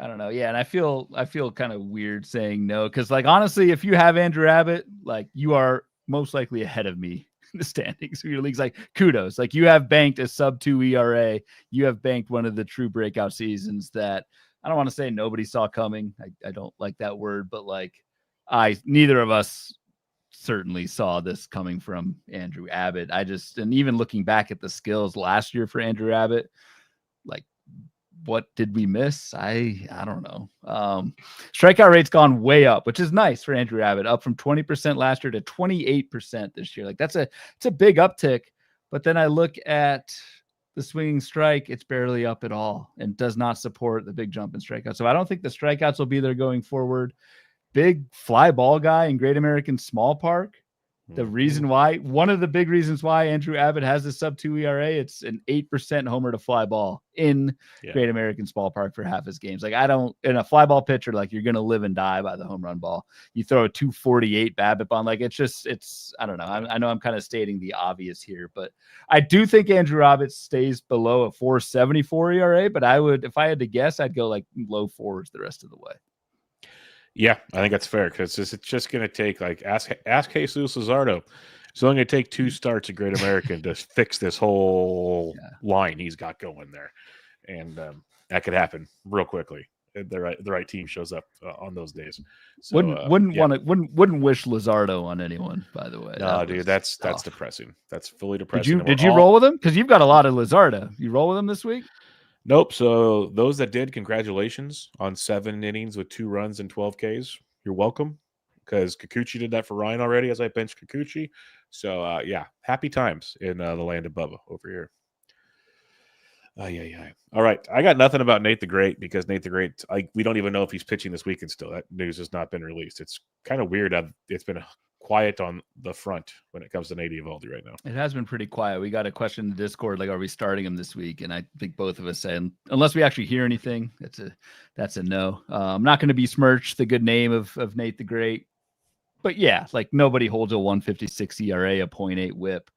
I don't know. Yeah, and I feel kind of weird saying no, because like honestly, if you have Andrew Abbott, like you are most likely ahead of me in the standings of your leagues. Like kudos. Like you have banked a sub-2 ERA. You have banked one of the true breakout seasons that I don't want to say nobody saw coming. I don't like that word, but like neither of us certainly saw this coming from Andrew Abbott. And even looking back at the skills last year for Andrew Abbott, like what did we miss? I don't know. Strikeout rate's gone way up, which is nice for Andrew Abbott, up from 20% last year to 28% this year. Like it's a big uptick. But then I look at the swinging strike, it's barely up at all and does not support the big jump in strikeouts. So I don't think the strikeouts will be there going forward. Big fly ball guy in Great American Small Park. The reason why, one of the big reasons why Andrew Abbott has a sub-2 ERA, it's an 8% homer to fly ball in Great American Small Park for half his games. Like in a fly ball pitcher, like you're going to live and die by the home run ball. You throw a 248 BABIP on, like I don't know. I know I'm kind of stating the obvious here, but I do think Andrew Abbott stays below a 4.74 ERA, but if I had to guess, I'd go like low fours the rest of the way. Yeah, I think that's fair because it's just going to take, like, ask Jesus Luzardo. It's only going to take 2 starts at Great American to fix this whole line he's got going there, and that could happen real quickly. The right team shows up on those days. So, wouldn't wish Luzardo on anyone. By the way, no, dude, that's depressing. That's fully depressing. Did you roll with him? Because you've got a lot of Luzardo. You roll with him this week? Nope. So those that did, congratulations on 7 innings with 2 runs and 12 Ks. You're welcome, because Kikuchi did that for Ryan already as I benched Kikuchi. So, happy times in the land of Bubba over here. All right. I got nothing about Nate the Great because Nate the Great, we don't even know if he's pitching this weekend still. That news has not been released. It's kind of weird. It's been quiet on the front when it comes to Nate Eovaldi right now. It has been pretty quiet. We got a question in the Discord, like, are we starting him this week? And I think both of us say, unless we actually hear anything, that's a no. I'm not going to besmirch the good name of Nate the Great. But yeah, like nobody holds a 156 ERA, a 0.8 whip.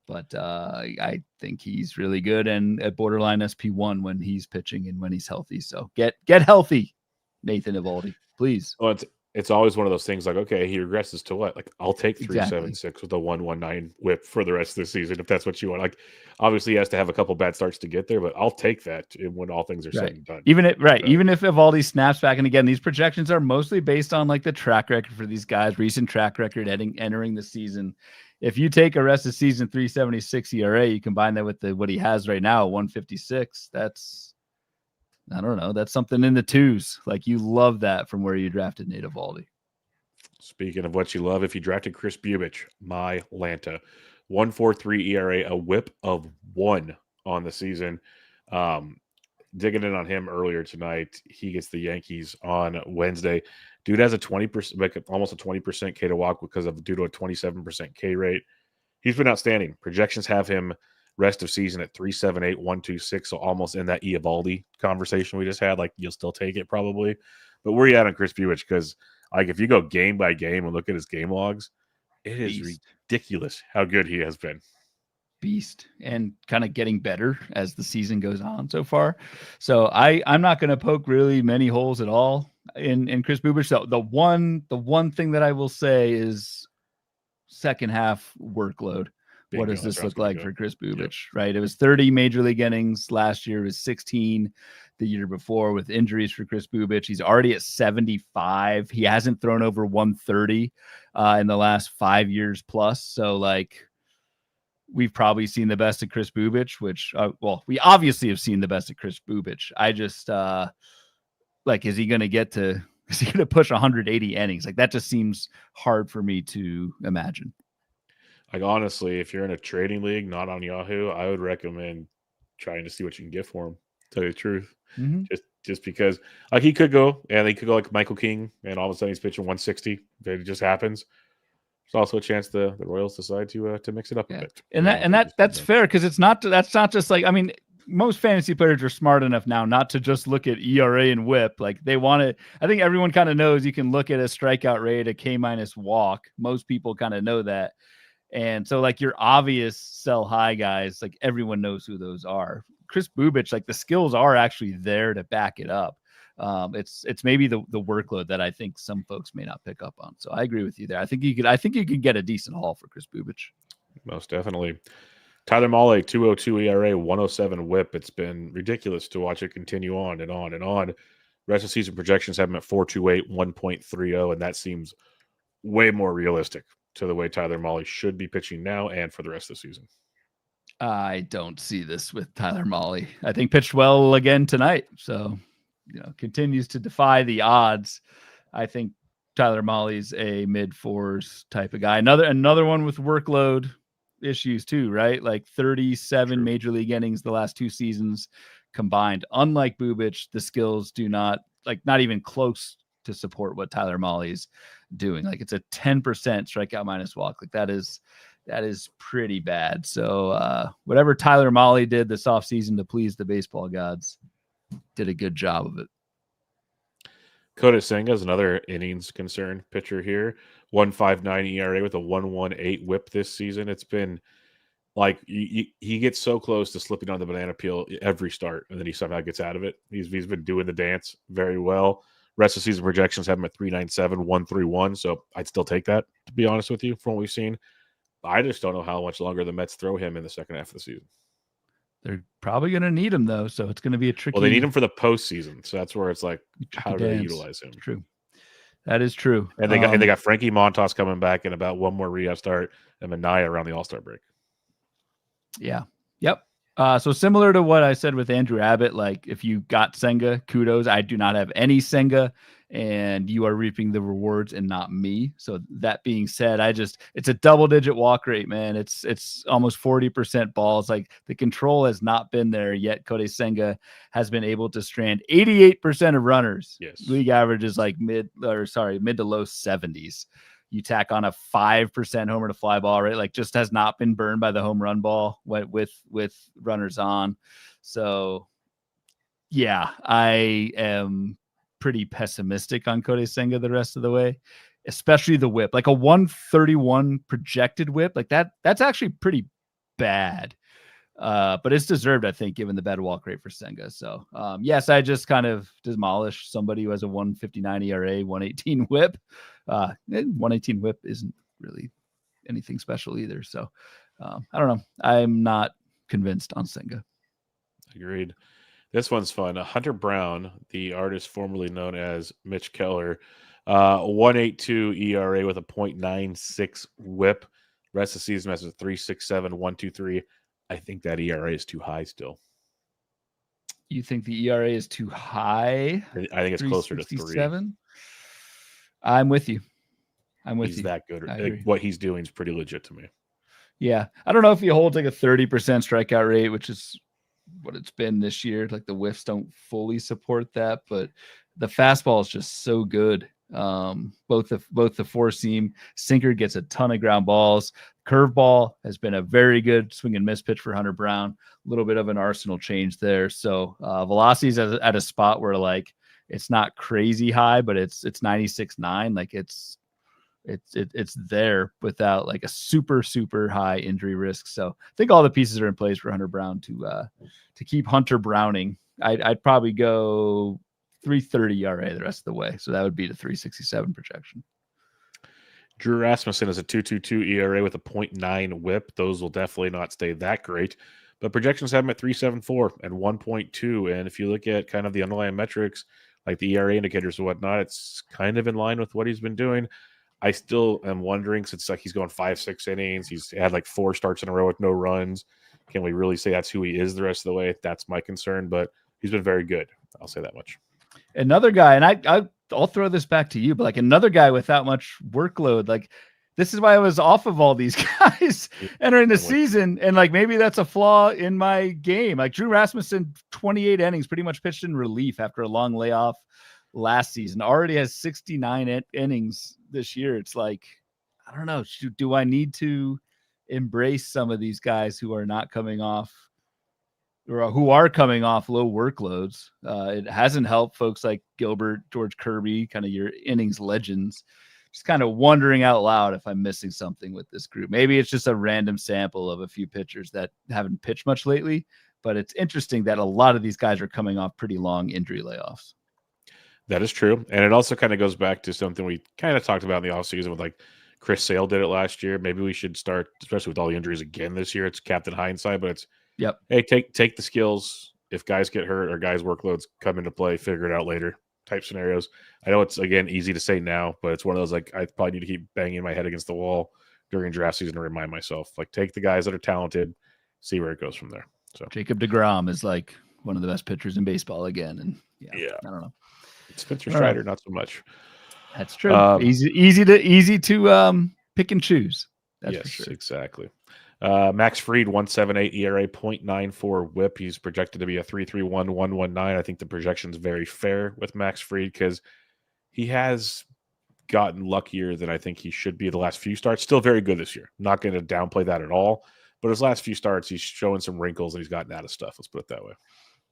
But I think he's really good and at borderline SP1 when he's pitching and when he's healthy. So get healthy, Nathan Eovaldi, please. Well, it's always one of those things like, okay, he regresses to what? Like, I'll take 3.76 with a 1.19 whip for the rest of the season if that's what you want. Like, obviously, he has to have a couple bad starts to get there, but I'll take that when all things are said and done. Even if Eovaldi snaps back, and again, these projections are mostly based on like the track record for these guys, recent track record entering the season. If you take a rest of season 3.76 ERA, you combine that with what he has right now, 1.56. I don't know. That's something in the twos. Like, you love that from where you drafted Nate Eovaldi. Speaking of what you love, if you drafted Chris Bubich, my Lanta, 1.43 ERA, a whip of 1 on the season. Digging in on him earlier tonight. He gets the Yankees on Wednesday. Dude has a 20%, like almost a 20% K to walk due to a 27% K rate. He's been outstanding. Projections have him rest of season at 3.78, 1.26, so almost in that Eovaldi conversation we just had. Like, you'll still take it probably. But where are you at on Chris Bubic? Because like if you go game by game and look at his game logs, it is Beast. ridiculous how good he has been. Beast, and kind of getting better as the season goes on so far. So I'm not going to poke really many holes at all in Chris Bubic. So the one thing that I will say is second half workload. What does this look like for Chris Bubic? Yep. Right. It was 30 major league innings last year. It was 16 the year before with injuries for Chris Bubic. He's already at 75. He hasn't thrown over 130 in the last 5 years plus. So like, we've probably seen the best of Chris Bubic, which, we obviously have seen the best of Chris Bubic. I just is he going to push 180 innings? Like that just seems hard for me to imagine. Like, honestly, if you're in a trading league, not on Yahoo, I would recommend trying to see what you can get for him, to tell you the truth. Mm-hmm. Just because like he could go like Michael King and all of a sudden he's pitching 160. If it just happens. There's also a chance the Royals decide to mix it up a bit. And that's fair because that's not just like, I mean, most fantasy players are smart enough now not to just look at ERA and WHIP. Like they want to, I think everyone kind of knows you can look at a strikeout rate, a K- walk. Most people kind of know that. And so like your obvious sell high guys, like everyone knows who those are. Chris Bubic, like the skills are actually there to back it up. It's maybe the workload that I think some folks may not pick up on. So I agree with you there. I think you could get a decent haul for Chris Bubic. Most definitely. Tyler Mahle, 2.02 ERA, 107 WHIP. It's been ridiculous to watch it continue on and on and on. Rest of season projections have him at 4.28, 1.30, and that seems way more realistic to the way Tyler Mahle should be pitching now and for the rest of the season. I don't see this with Tyler Mahle. I think pitched well again tonight. So, continues to defy the odds. I think Tyler Mahle's a mid-fours type of guy. Another one with workload issues too, right? Like 37 True. Major league innings the last 2 seasons combined. Unlike Bubic, the skills do not even close to support what Tyler Mahle's doing. Like it's a 10% strikeout minus walk. Like that is pretty bad. So whatever Tyler Mahle did this offseason to please the baseball gods, did a good job of it. Kodai Senga is another innings concern pitcher here. 1.59 ERA with a 1.18 WHIP this season. It's been like he gets so close to slipping on the banana peel every start, and then he somehow gets out of it. He's been doing the dance very well. Rest of season projections have him at 3.97, 1.31. So I'd still take that, to be honest with you, from what we've seen. I just don't know how much longer the Mets throw him in the second half of the season. They're probably going to need him, though, so it's going to be a tricky... Well, they need him for the postseason, so that's where it's like, how do they utilize him? True. That is true. And they got Frankie Montas coming back in about one more rehab start and Manaea around the All-Star break. Yeah. Yep. So similar to what I said with Andrew Abbott, like if you got Senga, kudos. I do not have any Senga, and you are reaping the rewards and not me. So that being said, it's a double-digit walk rate, man. It's almost 40% balls. Like the control has not been there yet. Kodai Senga has been able to strand 88% of runners. Yes. League average is like mid to low 70s. You tack on a 5% homer to fly ball, right? Like just has not been burned by the home run ball with runners on. So yeah, I am pretty pessimistic on Kodai Senga the rest of the way, especially the whip. Like a 131 projected whip, like that's actually pretty bad. But it's deserved, I think, given the bad walk rate for Senga. So, yes, I just kind of demolished somebody who has a 159 ERA, 118 whip. 118 whip isn't really anything special either. So, I don't know. I'm not convinced on Senga. Agreed. This one's fun. Hunter Brown, the artist formerly known as Mitch Keller, 1.82 ERA with a 0.96 whip. Rest of the season has a 3.67, 1.23. I think that ERA is too high still. You think the ERA is too high? I think it's closer to 3. I'm with you. He's that good. Like, what he's doing is pretty legit to me. Yeah. I don't know if he holds like a 30% strikeout rate, which is what it's been this year. Like the whiffs don't fully support that, but the fastball is just so good. Both the four seam sinker gets a ton of ground balls. Curveball has been a very good swing and miss pitch for Hunter Brown. A little bit of an arsenal change there. So velocity is at a spot where like It's not crazy high, but it's 96.9. Like it's there without like a super high injury risk. So I think all the pieces are in place for Hunter Brown to keep Hunter Browning. I'd probably go 3.30 ERA the rest of the way. So that would be the 3.67 projection. Drew Rasmussen has a 2.22 ERA with a 0.9 WHIP. Those will definitely not stay that great, but projections have him at 3.74 and 1.2. And if you look at kind of the underlying metrics, like the ERA indicators and whatnot, it's kind of in line with what he's been doing. I still am wondering, since like he's going 5-6 innings, he's had like 4 starts in a row with no runs. Can we really say that's who he is the rest of the way? That's my concern, but he's been very good. I'll say that much. Another guy, and I'll throw this back to you, but like another guy without much workload, like this is why I was off of all these guys entering the season. And like, maybe that's a flaw in my game. Like Drew Rasmussen, 28 innings, pretty much pitched in relief after a long layoff last season, already has 69 innings this year. It's like, I don't know. Do I need to embrace some of these guys who are not coming off or who are coming off low workloads? It hasn't helped folks like Gilbert, George Kirby, kind of your innings legends. Just kind of wondering out loud if I'm missing something with this group. Maybe it's just a random sample of a few pitchers that haven't pitched much lately, but it's interesting that a lot of these guys are coming off pretty long injury layoffs. That is true. And it also kind of goes back to something we kind of talked about in the offseason with like Chris Sale did it last year. Maybe we should start, especially with all the injuries again this year. It's Captain Hindsight, but it's, hey, take the skills. If guys get hurt or guys' workloads come into play, figure it out later type scenarios. I know it's, again, easy to say now, but it's one of those, like, I probably need to keep banging my head against the wall during draft season to remind myself, like, take the guys that are talented, see where it goes from there. So Jacob deGrom is like one of the best pitchers in baseball again. And yeah. I don't know. Spencer Strider, not so much. That's true. Easy to pick and choose. That's yes, for sure. Exactly. Max Fried, 1.78 ERA, 0.94 WHIP. He's projected to be a 3.31, 1.19. I think the projection's very fair with Max Fried because he has gotten luckier than I think he should be the last few starts. Still very good this year. Not going to downplay that at all. But his last few starts, he's showing some wrinkles and he's gotten out of stuff. Let's put it that way.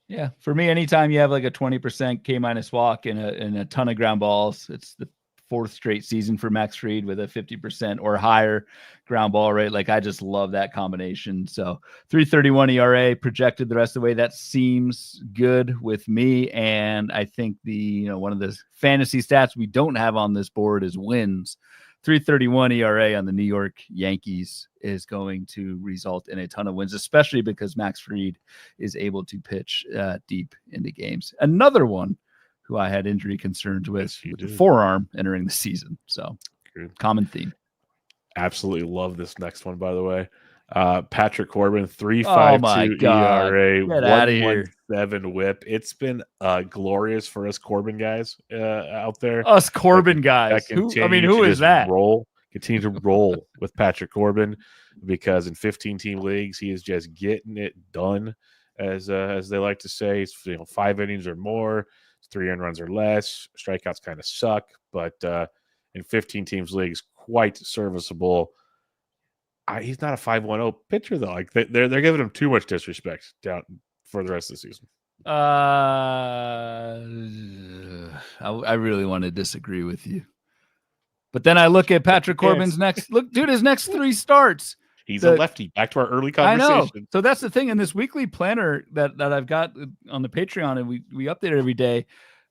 Yeah, for me, anytime you have like a 20% K- walk and a ton of ground balls, it's the 4th straight season for Max Fried with a 50% or higher ground ball rate. Like, I just love that combination. So 3.31 ERA projected the rest of the way. That seems good with me. And I think one of the fantasy stats we don't have on this board is wins. 3.31 ERA on the New York Yankees is going to result in a ton of wins, especially because Max Fried is able to pitch deep into games. Another one who I had injury concerns with the forearm entering the season. So common theme. Absolutely love this next one, by the way. Patrick Corbin, 3.52 ERA, 1.17 WHIP. It's been glorious for us Corbin guys out there. Us Corbin guys. Who is that? Continue to roll with Patrick Corbin because in 15-team leagues he is just getting it done, as they like to say. It's 5 innings or more, 3 earned runs or less. Strikeouts kind of suck, but in 15 teams leagues, quite serviceable. He's not a 5.10 pitcher though. Like they're giving him too much disrespect down for the rest of the season. I really want to disagree with you, but then I look at Patrick Corbin's his next 3 starts. He's a lefty. Back to our early conversation. I know. So that's the thing in this weekly planner that I've got on the Patreon, and we update it every day.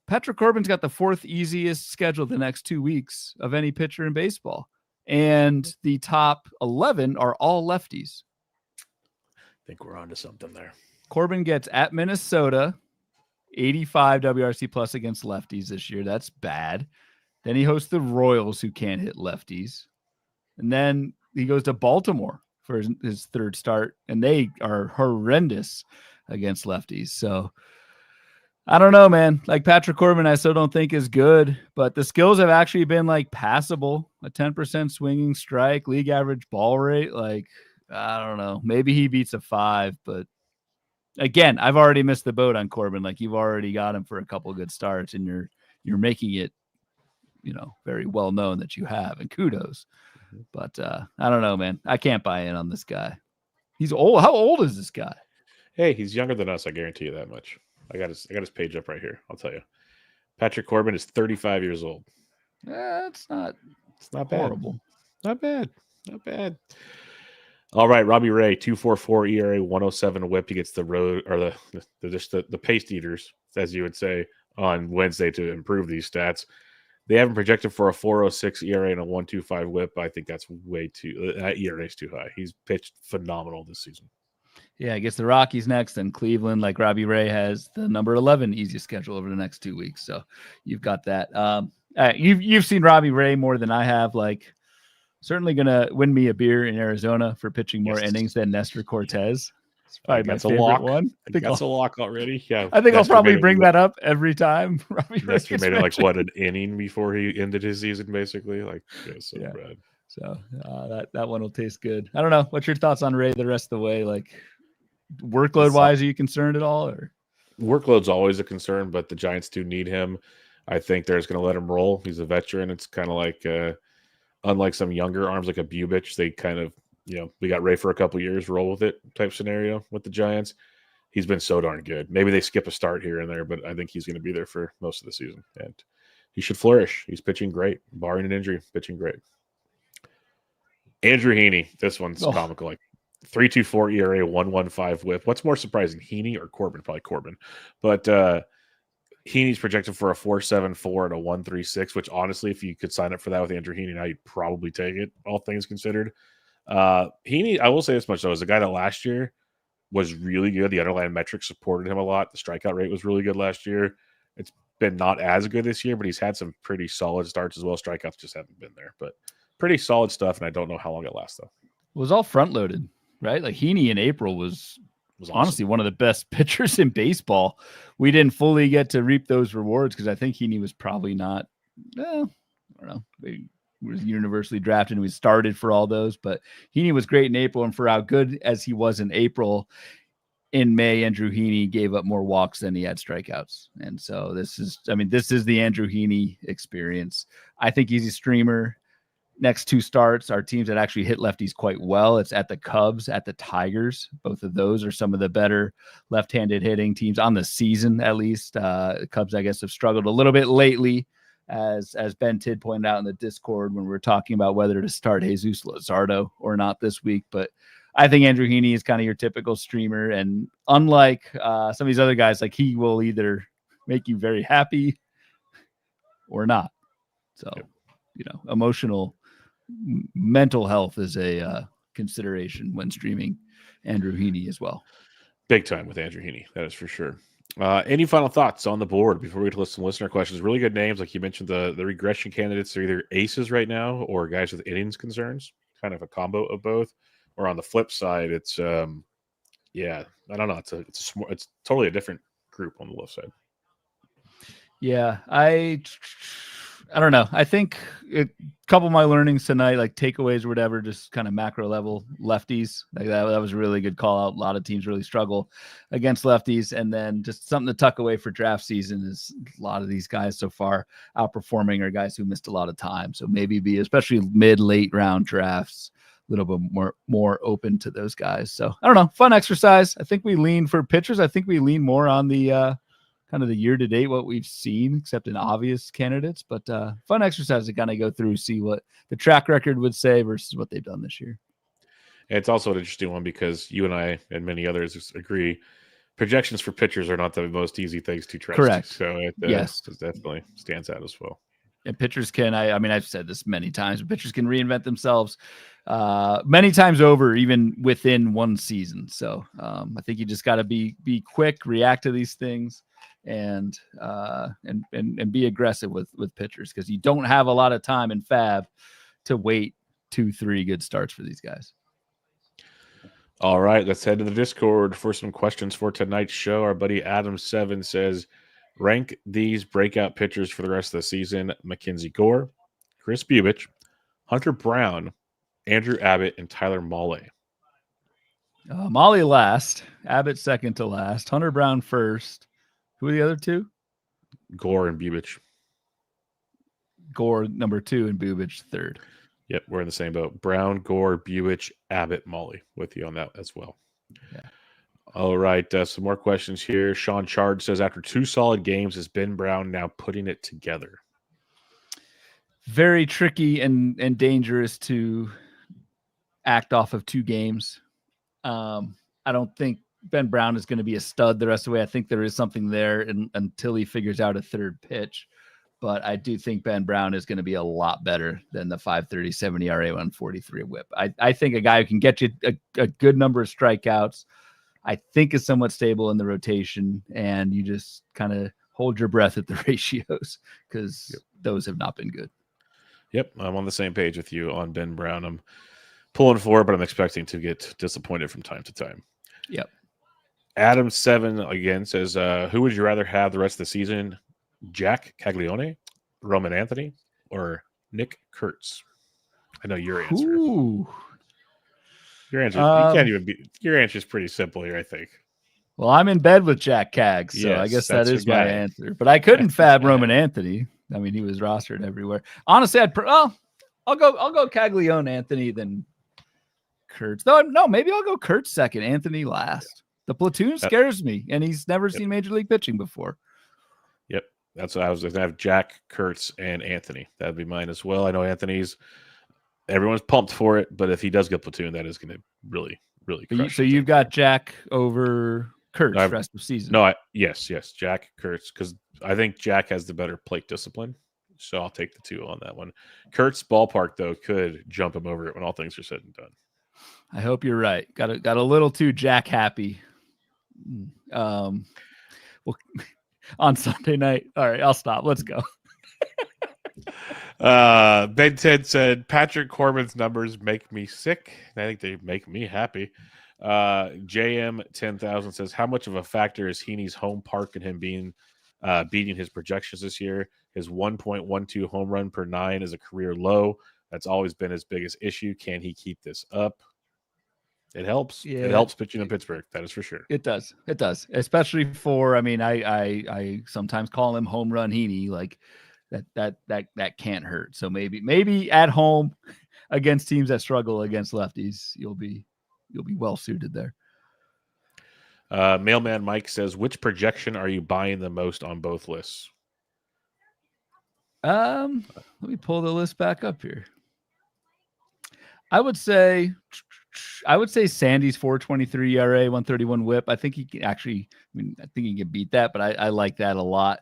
Patrick Corbin's got the 4th easiest schedule the next 2 weeks of any pitcher in baseball. And the top 11 are all lefties. I think we're onto something there. Corbin gets at Minnesota, 85 WRC plus against lefties this year. That's bad. Then he hosts the Royals, who can't hit lefties. And then he goes to Baltimore for his 3rd start, and they are horrendous against lefties. So I don't know, man. Like Patrick Corbin, I still don't think is good, but the skills have actually been like passable. A 10% swinging strike, league average ball rate. Like, I don't know. Maybe he beats a 5, but again, I've already missed the boat on Corbin. Like, you've already got him for a couple of good starts, and you're making it, very well known that you have, and kudos. But I don't know, man. I can't buy in on this guy. He's old. How old is this guy? Hey, he's younger than us. I guarantee you that much. I got his page up right here. I'll tell you. Patrick Corbin is 35 years old. It's not horrible. Not bad. Not bad. All right, Robbie Ray, 2.44 ERA, 107 WHIP. He gets the road or the paste eaters, as you would say, on Wednesday to improve these stats. They haven't projected for a 4.06 ERA and a 1.25 WHIP. I think that's way too. That ERA is too high. He's pitched phenomenal this season. Yeah, I guess the Rockies next, and Cleveland, like Robbie Ray, has the number 11 easiest schedule over the next 2 weeks. So you've got that. You've seen Robbie Ray more than I have. Like, certainly gonna win me a beer in Arizona for pitching more innings than Nestor Cortez. It's probably my favorite one. I think that's a lock already. Yeah, I think I'll probably bring that up every time. Nestor made it like what, an inning before he ended his season, basically. Like, yeah, bad. So that one will taste good. I don't know. What's your thoughts on Ray the rest of the way? Like, workload wise, are you concerned at all? Or workload's always a concern, but the Giants do need him. I think they're just going to let him roll. He's a veteran. It's kind of like, unlike some younger arms like a Bubich, they kind of, we got Ray for a couple years, roll with it type scenario with the Giants. He's been so darn good. Maybe they skip a start here and there, but I think he's going to be there for most of the season. And he should flourish. He's pitching great, barring an injury, pitching great. Andrew Heaney, this one's comical. Like 3.24 ERA, 1.15 WHIP. What's more surprising, Heaney or Corbin? Probably Corbin. But Heaney's projected for a 4.74 and a 1.36, which honestly, if you could sign up for that with Andrew Heaney now, you'd probably take it, all things considered. Heaney, I will say this much, though, is a guy that last year was really good. The underlying metrics supported him a lot. The strikeout rate was really good last year. It's been not as good this year, but he's had some pretty solid starts as well. Strikeouts just haven't been there, but pretty solid stuff, and I don't know how long it lasts, though. It was all front-loaded, right? Like, Heaney in April was honestly one of the best pitchers in baseball. We didn't fully get to reap those rewards because I think Heaney was probably not, I don't know, he was universally drafted and we started for all those, but Heaney was great in April, and for how good as he was in April, in May, Andrew Heaney gave up more walks than he had strikeouts. And so this is the Andrew Heaney experience. I think he's a streamer. Next two starts are teams that actually hit lefties quite well. It's at the Cubs, at the Tigers. Both of those are some of the better left-handed hitting teams on the season, at least. The Cubs, I guess, have struggled a little bit lately, as Ben Tidd pointed out in the Discord when we were talking about whether to start Jesus Luzardo or not this week. But I think Andrew Heaney is kind of your typical streamer. And unlike some of these other guys, like, he will either make you very happy or not. So, emotional mental health is a consideration when streaming Andrew Heaney as well. Big time with Andrew Heaney, that is for sure. Any final thoughts on the board before we get to listen to listener questions? Really good names, like you mentioned. The regression candidates are either aces right now or guys with innings concerns, kind of a combo of both. Or on the flip side, it's I don't know. It's totally a different group on the left side. Yeah, I don't know. I think a couple of my learnings tonight, like takeaways or whatever, just kind of macro level lefties. Like that was a really good call out. A lot of teams really struggle against lefties. And then just something to tuck away for draft season is a lot of these guys so far outperforming are guys who missed a lot of time. So maybe be especially late round drafts, a little bit more open to those guys. So I don't know. Fun exercise. I think we lean for pitchers. I think we lean more on the kind of the year to date, what we've seen, except in obvious candidates, but fun exercise to kind of go through, see what the track record would say versus what they've done this year. And it's also an interesting one because you and I and many others agree projections for pitchers are not the most easy things to trust. Correct. So it definitely stands out as well. And pitchers can, I've said this many times, but pitchers can reinvent themselves many times over, even within one season. So I think you just got to be quick, react to these things, and be aggressive with pitchers, because you don't have a lot of time in Fab to wait 2-3 good starts for these guys. All right, let's head to the Discord for some questions for tonight's show. Our buddy Adam7 says, rank these breakout pitchers for the rest of the season: Mackenzie Gore, Chris Bubich, Hunter Brown, Andrew Abbott, and Tyler Mahle. Mahle last, Abbott second to last, Hunter Brown first. Who are the other two? Gore and Bubich. Gore number 2 and Bubich third. Yep, we're in the same boat. Brown, Gore, Bubich, Abbott, Mahle with you on that as well. Yeah. All right, some more questions here. Sean Chard says, after 2 solid games, is Ben Brown now putting it together? Very tricky and dangerous to act off of 2 games. I don't think Ben Brown is going to be a stud the rest of the way. I think there is something there until he figures out a third pitch. But I do think Ben Brown is going to be a lot better than the 5.37 ERA, 143 whip. I think a guy who can get you a good number of strikeouts, I think is somewhat stable in the rotation, and you just kind of hold your breath at the ratios because those have not been good. Yep, I'm on the same page with you on Ben Brown. I'm pulling for, but I'm expecting to get disappointed from time to time. Yep. Adam7 again says, who would you rather have the rest of the season? Jack Caglione, Roman Anthony, or Nick Kurtz? I know your answer. Ooh. Your answer, you can't even be. Your answer is pretty simple here, I think. Well, I'm in bed with Jack Cag, so Yes, I guess that's that is your my guy. answer. But I couldn't fab Roman Anthony. I mean, he was rostered everywhere. Honestly, I'll go Caglione Anthony then Kurtz. No, maybe I'll go Kurtz second, Anthony last. The platoon scares me, and he's never seen Major League pitching before. Yep, that's what I was going to have. Jack, Kurtz, and Anthony. That'd be mine as well. I know everyone's pumped for it, but if he does get platoon, that is going to really, really crush. So you've got Jack over Kurtz rest of the season. No, yes, Jack, Kurtz, because I think Jack has the better plate discipline. So I'll take the 2 on that one. Kurtz ballpark though could jump him over it when all things are said and done. I hope you're right. Got a little too Jack happy. Well, on Sunday night. All right, I'll stop. Let's go. Ben 10 said Patrick Corbin's numbers make me sick. I think they make me happy. JM 10,000 says, how much of a factor is Heaney's home park and him beating his projections this year? His 1.12 home run per 9 is a career low. That's always been his biggest issue. Can he keep this up? It helps. Yeah. It helps pitching in Pittsburgh. That is for sure. It does. It does. Especially for, I mean, I sometimes call him home run Heaney. Like that can't hurt. So maybe at home against teams that struggle against lefties, you'll be well suited there. Mailman Mike says, which projection are you buying the most on both lists? Let me pull the list back up here. I would say Sandy's 4.23 ERA, 131 whip. I think he can actually, I think he can beat that, but I like that a lot.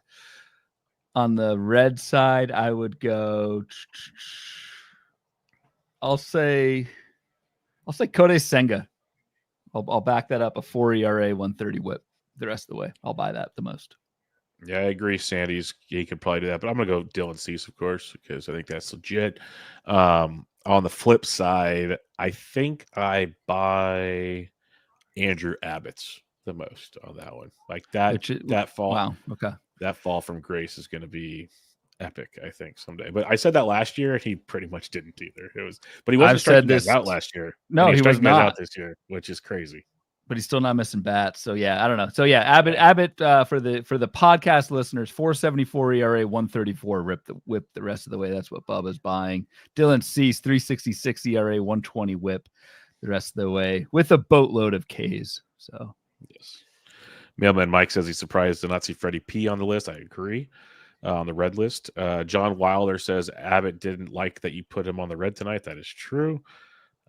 On the red side, I would go, I'll say Kodai Senga. I'll back that up, a 4 ERA, 130 whip the rest of the way. I'll buy that the most. Yeah, I agree. He could probably do that, but I'm going to go Dylan Cease, of course, because I think that's legit. On the flip side, I think I buy Andrew Abbott's the most on that one. Like that fall. Wow. Okay. That fall from grace is going to be epic, I think, someday. But I said that last year, and he pretty much didn't either. But he wasn't striking guys out last year. No, he was not out this year, which is crazy. But he's still not missing bats. So yeah, I don't know. So yeah, Abbott for the podcast listeners, 4.74 ERA, 134 whip the rest of the way. That's what Bubba's buying. Dylan Cease, 3.66 ERA, 120 whip the rest of the way with a boatload of Ks. So yes. Mailman Mike says he's surprised to not see Freddie P on the list. I agree. On the red list. John Wilder says Abbott didn't like that you put him on the red tonight. That is true.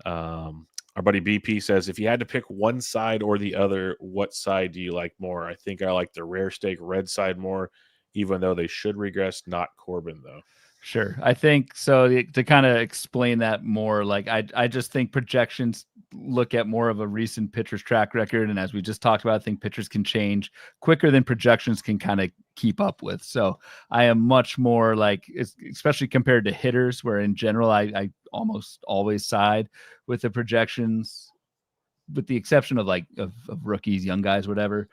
Our buddy BP says, if you had to pick one side or the other, what side do you like more? I think I like the rare steak red side more, even though they should regress. Not Corbin, though. Sure. I think so. To kind of explain that more, like I just think projections look at more of a recent pitcher's track record. And as we just talked about, I think pitchers can change quicker than projections can kind of keep up with. So I am much more like, especially compared to hitters, where in general, I almost always side with the projections, with the exception of of rookies, young guys, whatever.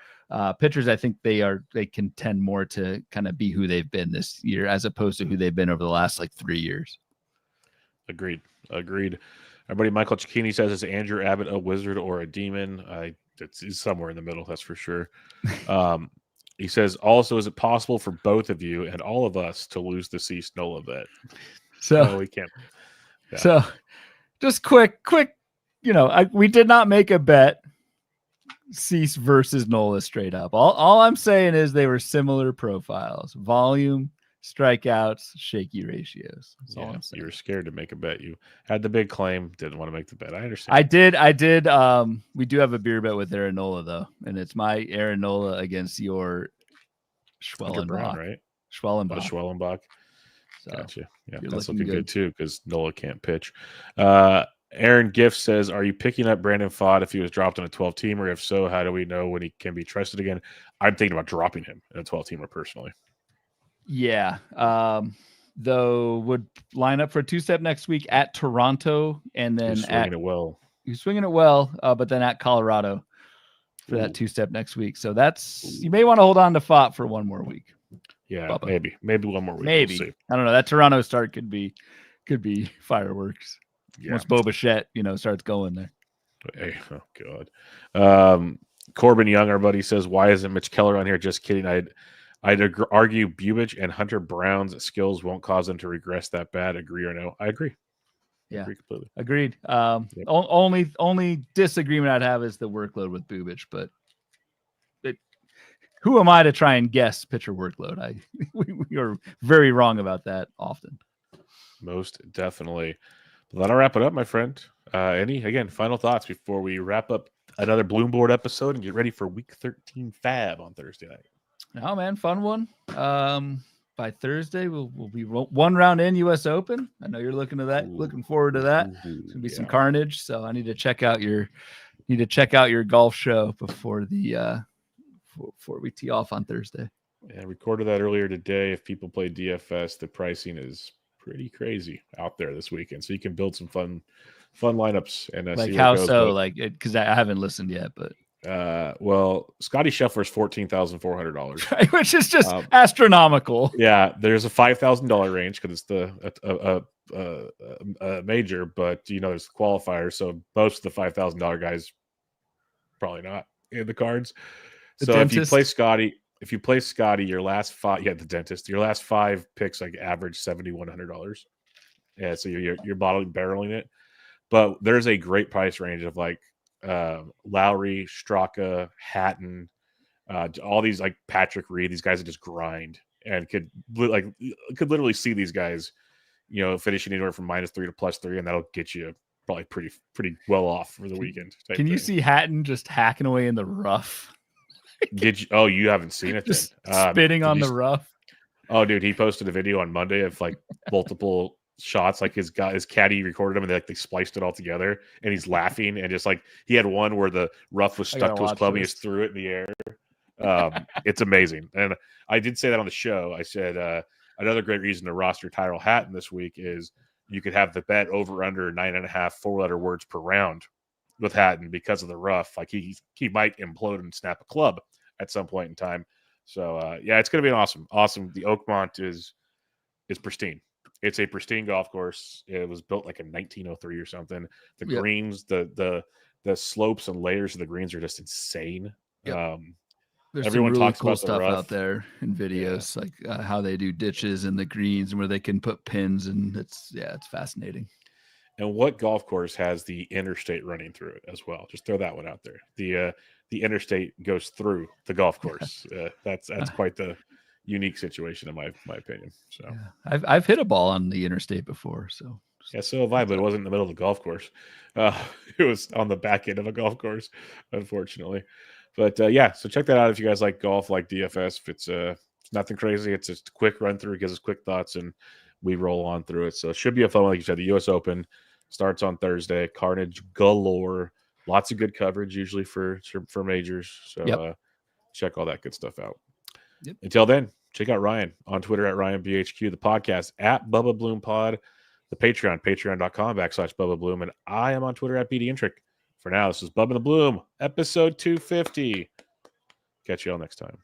Pitchers, I think they can tend more to kind of be who they've been this year as opposed to who they've been over the last 3 years. Agreed. Our buddy Michael Cicchini says, is Andrew Abbott a wizard or a demon? It's somewhere in the middle, that's for sure. He says, also, is it possible for both of you and all of us to lose the Cease Nola bet? So no, we can't. Yeah. So just quick, we did not make a bet. Cease versus Nola straight up. All I'm saying is they were similar profiles. Volume, strikeouts, shaky ratios. That's all I'm saying. You were scared to make a bet. You had the big claim, didn't want to make the bet. I understand. I did. We do have a beer bet with Aaron Nola though, and it's my Aaron Nola against your Schwellenbach. Brown, right? Schwellenbach. Schwellenbach. So gotcha. Yeah, you're that's looking looking good good too because Nola can't pitch. Aaron Gift says, "Are you picking up Brandon Pfaadt if he was dropped on a 12-teamer? If so, how do we know when he can be trusted again?" I'm thinking about dropping him in a 12-teamer personally. Yeah. Though would line up for a 2-step next week at Toronto, and then He's swinging it well. But then at Colorado for that 2-step next week. So you may want to hold on to Pfaadt for one more week. Yeah, Bubba. maybe one more week. Maybe. We'll see. I don't know. That Toronto start could be fireworks. Yeah. Once Boba Fett, starts going there. Hey, oh God. Corbin Young, our buddy, says, "Why isn't Mitch Keller on here?" Just kidding. I'd argue Bubich and Hunter Brown's skills won't cause them to regress that bad. Agree or no? I agree. Yeah, I agree completely. Agreed. Only disagreement I'd have is the workload with Bubich, but who am I to try and guess pitcher workload? We are very wrong about that often. Most definitely. That'll wrap it up, my friend. Any final thoughts before we wrap up another BloomBoard episode and get ready for Week 13 Fab on Thursday night? Oh man, fun one. By Thursday we'll be one round in U.S. Open. I know you're looking forward to that. It's gonna be some carnage. So I need to check out your golf show before we tee off on Thursday. Yeah, recorded that earlier today. If people play DFS, the pricing is pretty crazy out there this weekend, so you can build some fun lineups and like see how goes, so but, like because I haven't listened yet, but Scotty Scheffler's $14,400, which is just astronomical. Yeah, there's a $5,000 range because it's a major, but there's the qualifiers, so most of the $5,000 guys probably not in the cards. If you play Scotty, your last 5, the dentist, your last 5 picks like average $7,100. Yeah, so you're barreling it. But there's a great price range of like Lowry, Straka, Hatton, all these like Patrick Reed, these guys that just grind and could literally see these guys, finishing anywhere from -3 to +3, and that'll get you probably pretty well off for the weekend. Can you see Hatton just hacking away in the rough? Did you? Oh, you haven't seen it? Just spitting on the rough. Oh, dude, he posted a video on Monday of like multiple shots. Like his caddy recorded him, and they spliced it all together. And he's laughing, and just like he had one where the rough was stuck to his club, and he just threw it in the air. It's amazing. And I did say that on the show. I said another great reason to roster Tyrell Hatton this week is you could have the bet over under 9.5 4-letter words per round with Hatton because of the rough. Like he might implode and snap a club at some point in time. So it's going to be awesome. The Oakmont is pristine. It's a pristine golf course. It was built like in 1903 or something. The greens, the slopes and layers of the greens are just insane. Yep. There's everyone some really talks cool about stuff the rough out there in videos, like how they do ditches and the greens and where they can put pins, and it's fascinating. And what golf course has the interstate running through it as well? Just throw that one out there. The interstate goes through the golf course. That's quite the unique situation in my opinion. So I've hit a ball on the interstate before. So so have I, but it wasn't in the middle of the golf course. It was on the back end of a golf course, unfortunately. But so check that out if you guys like golf, like DFS. If it's nothing crazy, it's just a quick run through, gives us quick thoughts, and we roll on through it. So it should be a fun one. Like you said, the U.S. Open starts on Thursday. Carnage galore. Lots of good coverage usually for majors. So check all that good stuff out. Yep. Until then, check out Ryan on Twitter at RyanBHQ, the podcast at Bubba Bloom Pod, the Patreon, patreon.com/Bubba Bloom, and I am on Twitter at BDintric. For now, this is Bubba and the Bloom, episode 250. Catch you all next time.